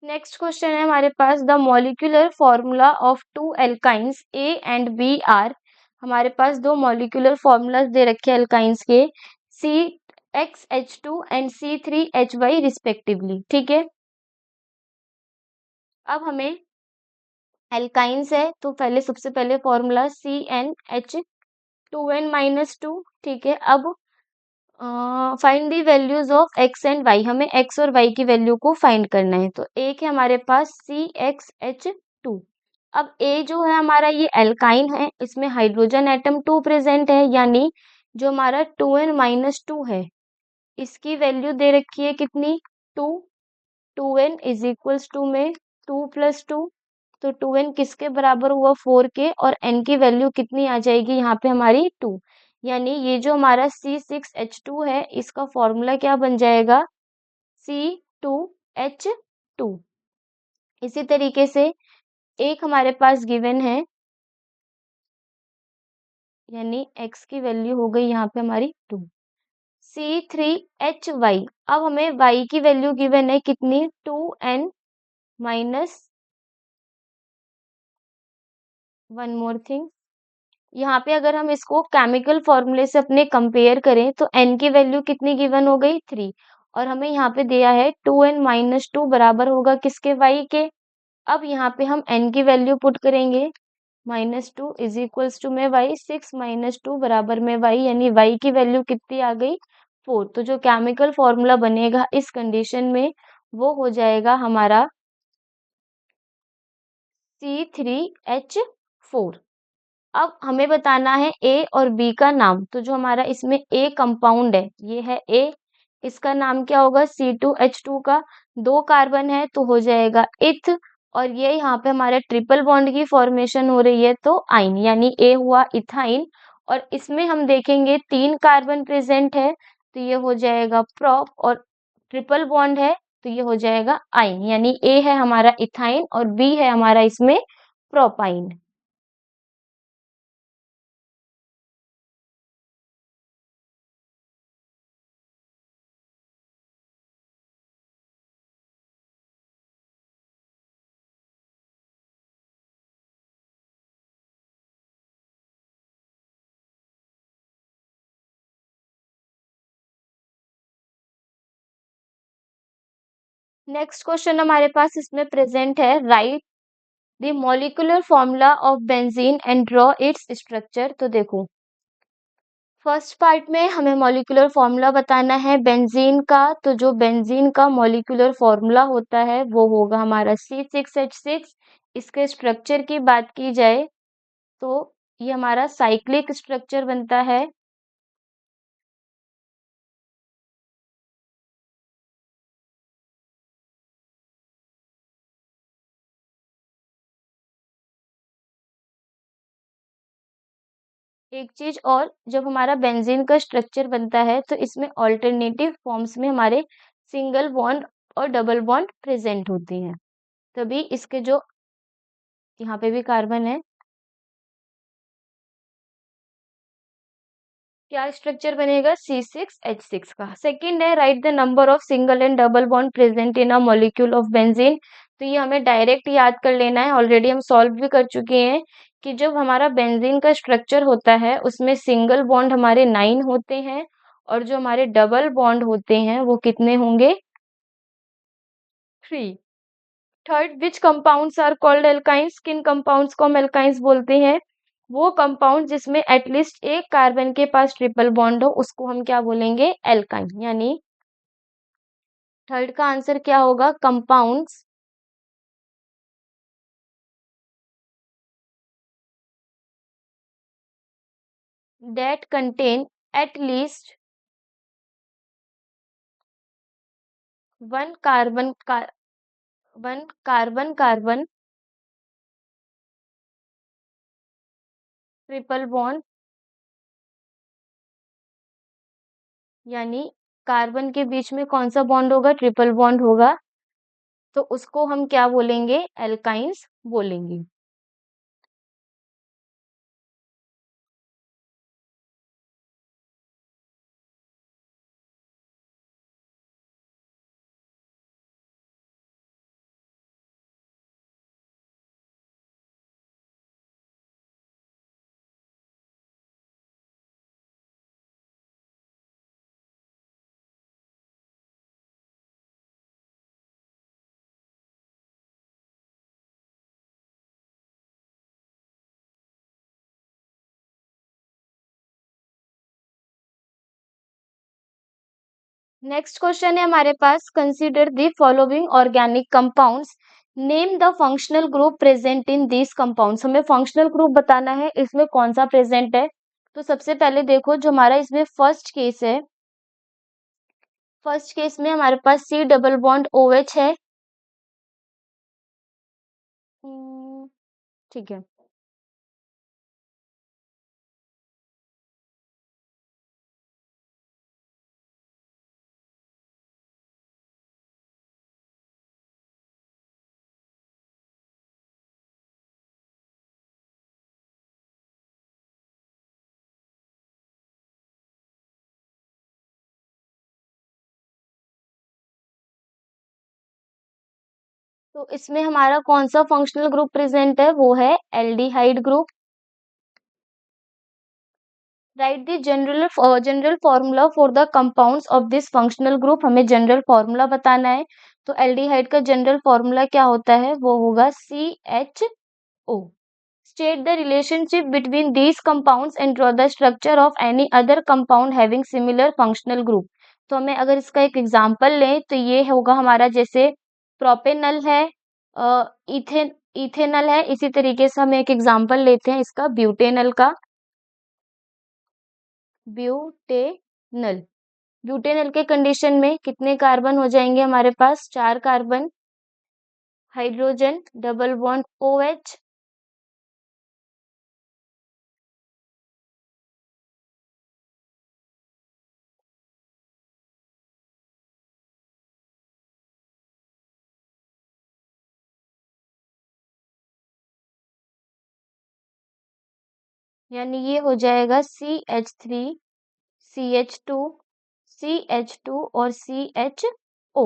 नेक्स्ट क्वेश्चन है हमारे पास the molecular formula of two alkynes A and B are. हमारे पास दो मॉलिक्यूलर फॉर्मूलाज दे रखे हैं एल्काइंस के, CXH2 एंड C3Hy रिस्पेक्टिवली। ठीक है, अब हमें एल्काइंस है तो पहले सबसे पहले फॉर्मूला CnH2n-2। ठीक है, अब find the values of x and y, हमें एक्स और वाई की वैल्यू को फाइंड करना है। तो एक है हमारे पास CXH2। अब ए जो है हमारा ये एल्काइन है, इसमें हाइड्रोजन एटम 2 प्रेजेंट है, यानी जो हमारा 2n-2 है, इसकी वैल्यू दे रखी है कितनी 2, 2n इज इक्वल्स टू में 2 प्लस 2, तो 2n किसके बराबर हुआ 4 के, और n की वैल्यू कितनी आ जाएगी यहाँ पे हमारी 2, यानी ये जो हमारा C6H2 है इसका फॉर्मूला क्या बन जाएगा C2H2। इसी तरीके से एक हमारे पास गिवन है, यानी x की वैल्यू हो गई यहाँ पे हमारी 2, C3H अब हमें y की वैल्यू गिवन है कितनी 2n minus one more thing, यहाँ पे अगर हम इसको केमिकल फॉर्मूले से अपने कंपेयर करें तो n की वैल्यू कितनी गिवन हो गई 3, और हमें यहाँ पे दिया है 2n-2 बराबर होगा किसके y के। अब यहाँ पे हम n की वैल्यू पुट करेंगे, -2 इज इक्वल्स टू में y, 6-2 बराबर में y, यानी y की वैल्यू कितनी आ गई 4। तो जो केमिकल फॉर्मूला बनेगा इस कंडीशन में वो हो जाएगा हमारा C3H4। अब हमें बताना है A और B का नाम, तो जो हमारा इसमें A कंपाउंड है ये है A, इसका नाम क्या होगा C2H2 का, 2 कार्बन है तो हो जाएगा इथ, और ये यहाँ पे हमारे ट्रिपल बॉन्ड की फॉर्मेशन हो रही है तो आइन, यानी A हुआ इथाइन, और इसमें हम देखेंगे 3 कार्बन प्रेजेंट है तो ये हो जाएगा प्रोप, और ट्रिपल बॉन्ड है तो ये हो जाएगा आइन, यानी A है हमारा इथाइन और B है हमारा इसमें प्रोपाइन। नेक्स्ट क्वेश्चन हमारे पास इसमें प्रेजेंट है, write the molecular formula of benzene and draw its structure. तो देखो फर्स्ट पार्ट में हमें मॉलिक्यूलर फॉर्मूला बताना है बेंजीन का, तो जो बेंजीन का मॉलिक्यूलर फॉर्मूला होता है वो होगा हमारा C6H6। इसके स्ट्रक्चर की बात की जाए तो ये हमारा साइक्लिक स्ट्रक्चर बनता है, एक चीज और, जब हमारा बेंजीन का स्ट्रक्चर बनता है तो इसमें ऑल्टरनेटिव फॉर्म्स में हमारे सिंगल बॉन्ड और डबल बॉन्ड प्रेजेंट होती हैं, तभी इसके जो यहाँ पे भी कार्बन है, क्या स्ट्रक्चर बनेगा C6H6 का। सेकंड है, write the number of single and double bond present in a molecule of benzene. तो ये हमें डायरेक्ट याद कर लेना है, ऑलरेडी हम सॉल्व भी कर चुके हैं कि जब हमारा बेंजीन का स्ट्रक्चर होता है उसमें सिंगल बॉन्ड हमारे 9 होते हैं और जो हमारे डबल बॉन्ड होते हैं वो कितने होंगे 3। Third, which compounds are called alkynes, किन कंपाउंड्स को हम एल्काइंस बोलते हैं, वो कंपाउंड जिसमें एटलीस्ट एक कार्बन के पास ट्रिपल बॉन्ड हो उसको हम क्या बोलेंगे एल्काइन, यानी थर्ड का आंसर क्या होगा compounds that contain at least one carbon one carbon carbon triple bond, यानी कार्बन के बीच में कौन सा बॉन्ड होगा ट्रिपल बॉन्ड होगा, तो उसको हम क्या बोलेंगे एल्काइंस बोलेंगे। नेक्स्ट क्वेश्चन है हमारे पास, consider the following organic compounds, name the functional group present in this compounds. हमें फंक्शनल ग्रुप बताना है इसमें कौन सा प्रेजेंट है, तो सबसे पहले देखो जो हमारा इसमें फर्स्ट केस है, फर्स्ट केस में हमारे पास C डबल बॉन्ड OH है। ठीक है। तो इसमें हमारा कौन सा फंक्शनल ग्रुप प्रेजेंट है, वो है aldehyde group. Right the general formula for the compounds of this functional group, हमें जनरल फॉर्मूला बताना है। तो एल्डिहाइड का जनरल फॉर्मूला क्या होता है, वो होगा CHO। State the relationship between these compounds and draw the structure of any other compound having similar functional group। तो हमें अगर इसका एक एग्जांपल लें तो ये होगा हमारा, जैसे प्रोपेनल है, इथेनल है, इसी तरीके से हम एक एग्जांपल लेते हैं इसका ब्यूटेनल का। ब्यूटेनल, ब्यूटेनल के कंडीशन में कितने कार्बन हो जाएंगे हमारे पास, 4 carbon, hydrogen double bond OH, यानी ये हो जाएगा CH3, CH2, CH2 और CHO।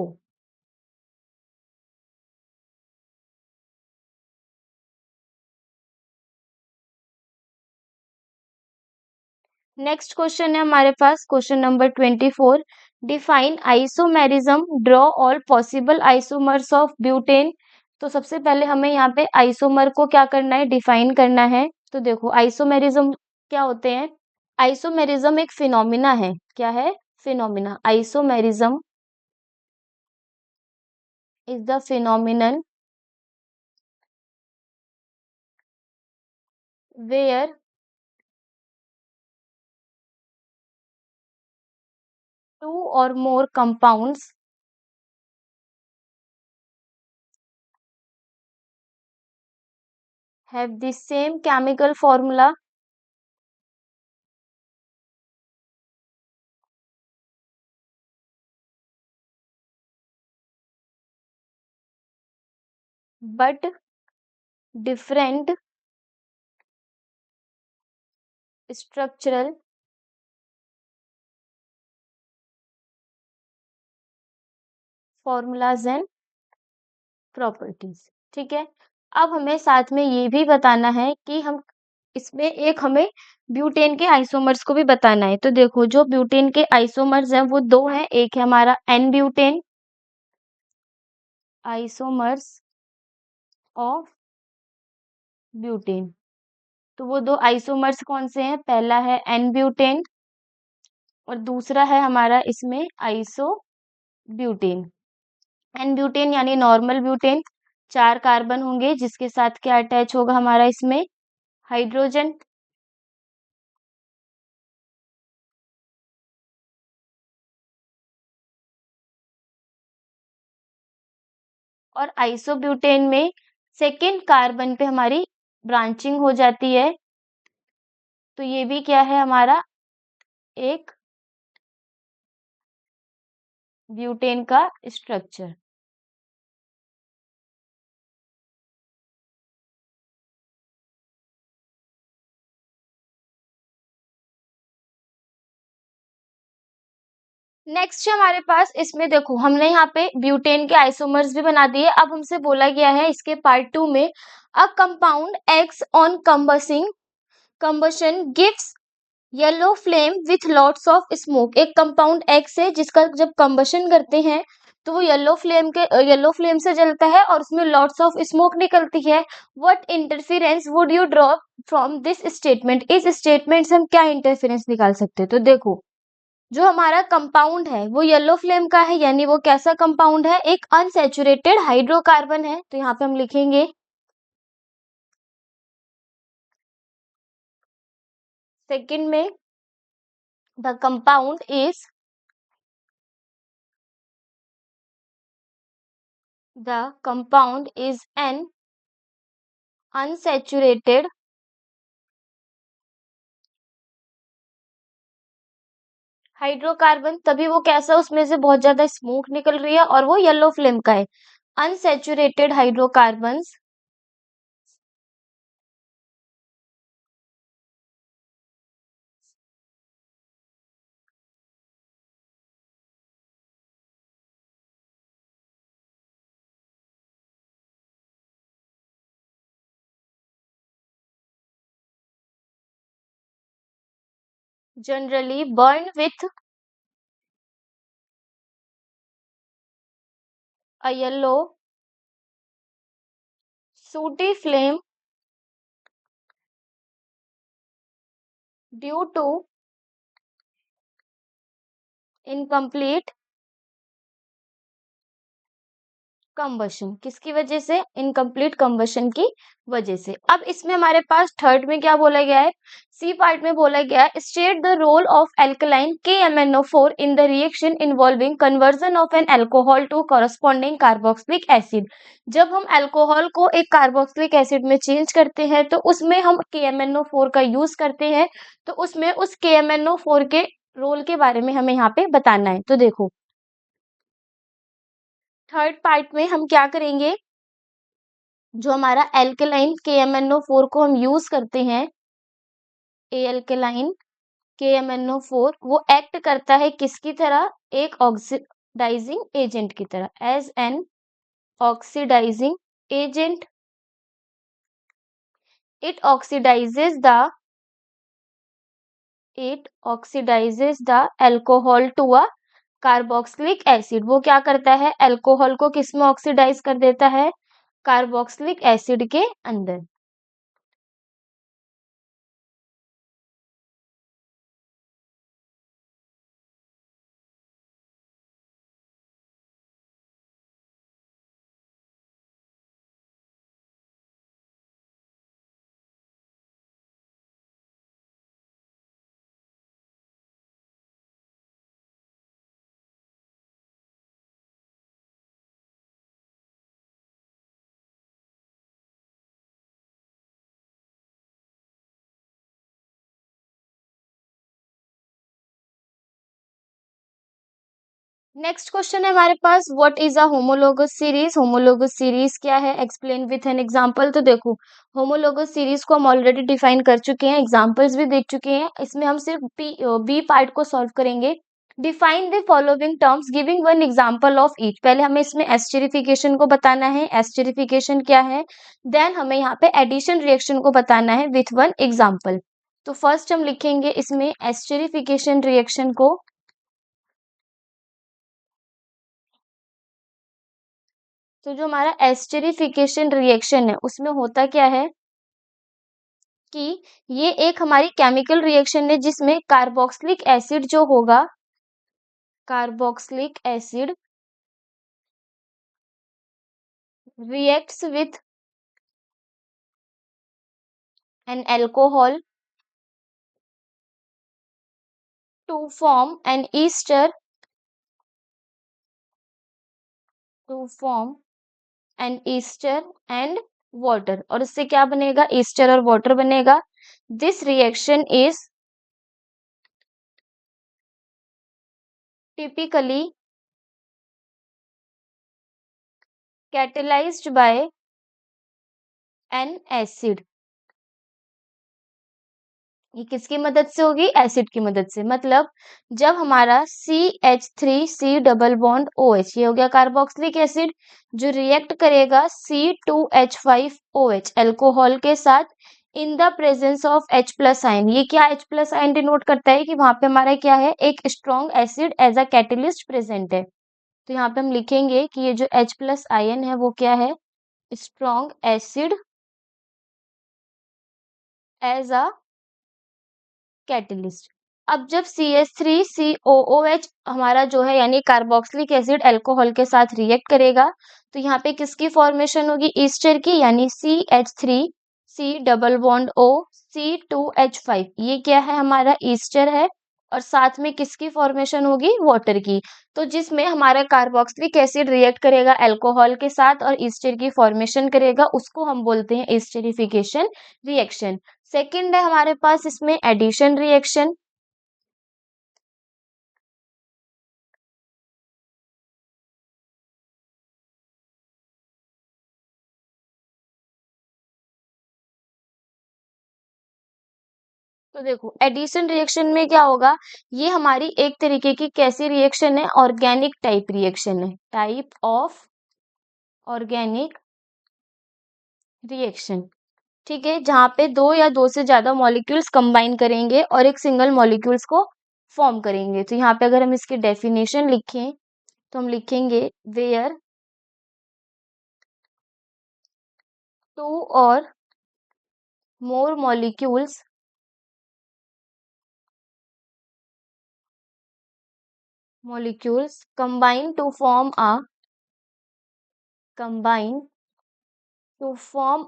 नेक्स्ट क्वेश्चन है हमारे पास question number 24। Define isomerism, draw all possible isomers of butane. तो सबसे पहले हमें यहाँ पे आइसोमर को क्या करना है, डिफाइन करना है। तो देखो आइसोमेरिज्म क्या होते हैं, आइसोमेरिज्म एक फिनोमिना है। क्या है, phenomena. Isomerism is the phenomenon where two or more compounds have the same chemical formula but different structural formulas and properties। ठीक है। अब हमें साथ में ये भी बताना है कि हम इसमें एक हमें ब्यूटेन के आइसोमर्स को भी बताना है। तो देखो जो ब्यूटेन के आइसोमर्स हैं वो दो हैं, एक है हमारा n butane, isomers of butane. तो वो दो आइसोमर्स कौन से हैं, पहला है एन ब्यूटेन और दूसरा है हमारा इसमें आइसो ब्यूटेन। एन ब्यूटेन यानी नॉर्मल ब्यूटेन, 4 कार्बन होंगे जिसके साथ क्या अटैच होगा हमारा इसमें, हाइड्रोजन। और आइसोब्यूटेन में सेकेंड कार्बन पे हमारी ब्रांचिंग हो जाती है। तो ये भी क्या है हमारा, एक ब्यूटेन का स्ट्रक्चर। नेक्स्ट है हमारे पास, इसमें देखो हमने यहाँ पे ब्यूटेन के आइसोमर्स भी बना दिए। अब हमसे बोला गया है इसके पार्ट 2 में, a compound x on combustion gives yellow flame with lots of smoke. एक कंपाउंड एक्स है जिसका जब कंबशन करते हैं तो वो येलो फ्लेम से जलता है और उसमें लॉट्स ऑफ स्मोक निकलती है। What interference would you draw from this statement. इस स्टेटमेंट से हम क्या इंटरफेरेंस निकाल सकते हैं। तो देखो जो हमारा कंपाउंड है वो येलो फ्लेम का है, यानी वो कैसा कंपाउंड है, एक अनसैचुरेटेड हाइड्रोकार्बन है। तो यहाँ पे हम लिखेंगे सेकंड में the compound is an unsaturated hydrocarbon, तभी वो कैसा, उसमें से बहुत ज्यादा स्मोक निकल रही है और वो येलो फ्लेम का है। Unsaturated hydrocarbons generally burn with a yellow sooty flame due to incomplete combustion. किसकी वजह से? इनकम्प्लीट कंबशन की वजह से। अब इसमें हमारे पास थर्ड में क्या बोला गया है? सी पार्ट में बोला गया है state the role of alkaline KMnO4 in the reaction involving conversion of an alcohol to corresponding carboxylic acid. जब हम अल्कोहल को एक कार्बोक्सिलिक एसिड में चेंज करते हैं तो उसमें हम KMnO4 का यूज करते हैं, तो उसमें उस KMnO4 के रोल के बारे में हमें यहाँ पे बताना है। तो देखो थर्ड पार्ट में हम क्या करेंगे, जो हमारा एल्केलाइन KMnO4 को हम यूज करते हैं, ए एल्केलाइन KMnO4 वो एक्ट करता है किसकी तरह? एक ऑक्सीडाइजिंग एजेंट की तरह, as an oxidising agent. It oxidises the alcohol to a carboxylic acid. वो क्या करता है? अल्कोहल को किस में ऑक्सीडाइज कर देता है? कार्बोक्सिलिक एसिड के अंदर। नेक्स्ट क्वेश्चन है हमारे पास, what is a homologous series? Homologous series क्या है? Explain with an example. तो देखो होमोलोगस सीरीज को हम ऑलरेडी डिफाइन कर चुके हैं, एग्जांपल्स भी देख चुके हैं। इसमें हम सिर्फ बी पार्ट को सॉल्व करेंगे। Define the following terms giving one example of each. पहले हमें इसमें एस्टेरिफिकेशन को बताना है, एस्टेरिफिकेशन क्या है। देन हमें यहाँ पे एडिशन रिएक्शन को बताना है विथ वन एग्जाम्पल। तो फर्स्ट हम लिखेंगे इसमें एस्टेरिफिकेशन रिएक्शन को। तो जो हमारा एस्टेरिफिकेशन रिएक्शन है उसमें होता क्या है कि ये एक हमारी केमिकल रिएक्शन है जिसमें कार्बोक्सिलिक एसिड जो होगा, carboxylic acid reacts with an alcohol to form an ester, to form an ester and water. और इससे क्या बनेगा? ईस्टर और वाटर बनेगा। This reaction is typically catalysed by an acid. ये किसकी मदद से होगी? एसिड की मदद से। मतलब जब हमारा CH3C डबल बॉन्ड OH, ये हो गया कार्बोक्सिलिक एसिड, जो रिएक्ट करेगा C2H5OH अल्कोहल के साथ इन the presence of H plus ion. ये क्या H प्लस आयन डिनोट करता है कि वहां पे हमारा क्या है? एक strong acid as a catalyst present है। तो यहाँ पे हम लिखेंगे कि ये जो H प्लस आयन है वो क्या है? Strong acid as a catalyst. अब जब CH3COOH हमारा जो है यानी कार्बोक्सिलिक एसिड अल्कोहल के साथ रिएक्ट करेगा तो यहाँ पे किसकी फॉर्मेशन होगी? ईस्टर की, यानी CH3 C double bond O C2H5, ये क्या है हमारा ईस्टर है और साथ में किसकी फॉर्मेशन होगी, वाटर की। तो जिसमें हमारा कार्बोक्सिलिक एसिड रिएक्ट करेगा अल्कोहल के साथ और ईस्टर की फॉर्मेशन करेगा, उसको हम बोलते हैं एस्टरिफिकेशन रिएक्शन। सेकंड है हमारे पास इसमें एडिशन रिएक्शन। तो देखो एडिशन रिएक्शन में क्या होगा, ये हमारी एक तरीके की कैसी रिएक्शन है, ऑर्गेनिक टाइप रिएक्शन है, टाइप ऑफ ऑर्गेनिक रिएक्शन। ठीक है, जहाँ पे दो या दो से ज्यादा मॉलिक्यूल्स कंबाइन करेंगे और एक सिंगल मॉलिक्यूल्स को फॉर्म करेंगे। तो यहाँ पे अगर हम इसकी डेफिनेशन लिखें तो हम लिखेंगे वेयर टू और मोर molecules combine to form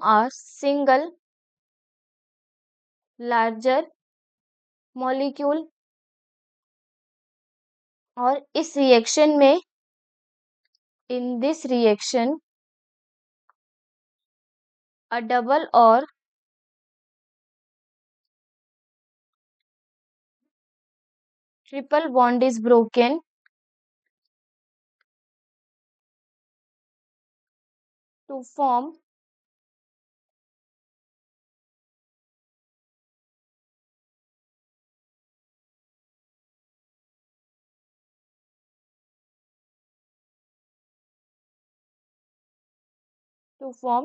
a single larger molecule। और इस रिएक्शन में, in this reaction, a double or triple bond is broken to form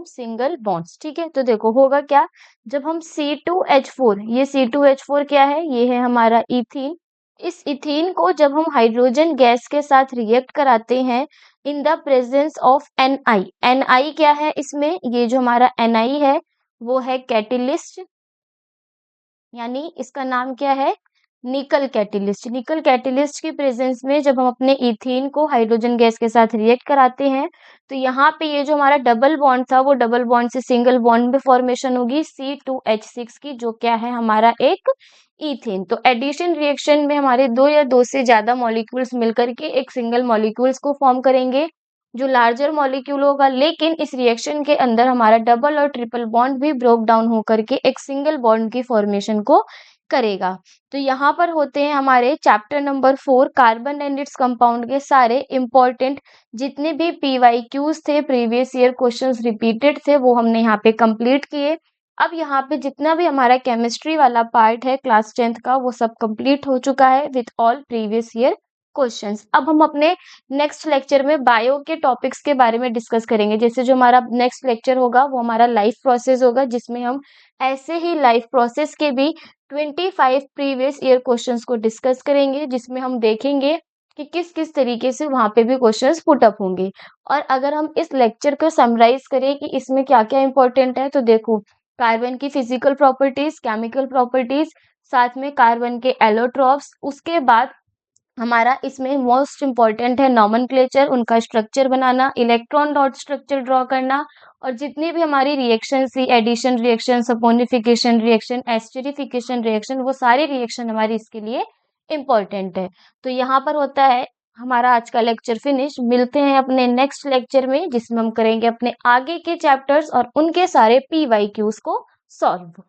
single bonds. ठीक है, तो देखो होगा क्या, जब हम C2H4, ये C2H4 क्या है, ये है हमारा इथीन। इस इथीन को जब हम हाइड्रोजन गैस के साथ रिएक्ट कराते हैं इन द प्रेजेंस ऑफ Ni क्या है इसमें, ये जो हमारा Ni है वो है कैटेलिस्ट, यानी इसका नाम क्या है, निकल कैटेलिस्ट। निकल कैटेलिस्ट की प्रेजेंस में जब हम अपने इथीन को हाइड्रोजन गैस के साथ रिएक्ट कराते हैं तो यहाँ पे ये जो हमारा डबल बॉन्ड था वो डबल बॉन्ड से सिंगल बॉन्ड में फॉर्मेशन होगी C2H6 की, जो क्या है हमारा एक इथेन। तो एडिशन रिएक्शन में हमारे दो या दो से ज्यादा मॉलिक्यूल्स मिलकर के एक सिंगल मॉलिक्यूल्स को फॉर्म करेंगे जो लार्जर मॉलिक्यूल होगा, लेकिन इस रिएक्शन के अंदर हमारा डबल और ट्रिपल बॉन्ड भी ब्रोक डाउन होकर के एक सिंगल बॉन्ड की फॉर्मेशन को करेगा। तो यहाँ पर होते हैं हमारे chapter number 4 carbon and its compound के सारे इंपॉर्टेंट जितने भी PYQs थे, प्रीवियस ईयर क्वेश्चंस रिपीटेड थे, वो हमने यहाँ पे कंप्लीट किए। अब यहाँ पे जितना भी हमारा केमिस्ट्री वाला पार्ट है क्लास 10th का वो सब कंप्लीट हो चुका है with all previous year questions. अब हम अपने नेक्स्ट लेक्चर में बायो के टॉपिक्स के बारे में डिस्कस करेंगे। जैसे जो हमारा नेक्स्ट लेक्चर होगा वो हमारा लाइफ प्रोसेस होगा, जिसमें हम ऐसे ही लाइफ प्रोसेस के भी 25 प्रीवियस ईयर क्वेश्चंस को डिस्कस करेंगे, जिसमें हम देखेंगे कि किस किस तरीके से वहां पे भी क्वेश्चंस पुट अप होंगे। और अगर हम इस लेक्चर को समराइज करें कि इसमें क्या क्या इंपॉर्टेंट है, तो देखो कार्बन की फिजिकल प्रॉपर्टीज, केमिकल प्रॉपर्टीज, साथ में कार्बन के एलोट्रॉप्स, उसके बाद हमारा इसमें मोस्ट इम्पॉर्टेंट है नॉमेनक्लेचर, उनका स्ट्रक्चर बनाना, इलेक्ट्रॉन डॉट स्ट्रक्चर ड्रॉ करना, और जितनी भी हमारी रिएक्शन सी, addition reaction, saponification reaction, esterification reaction, वो सारे रिएक्शन हमारी इसके लिए इम्पॉर्टेंट है। तो यहाँ पर होता है हमारा आज का लेक्चर फिनिश। मिलते हैं अपने नेक्स्ट लेक्चर में, जिसमें हम करेंगे अपने आगे के चैप्टर्स और उनके सारे PYQs को सॉल्व।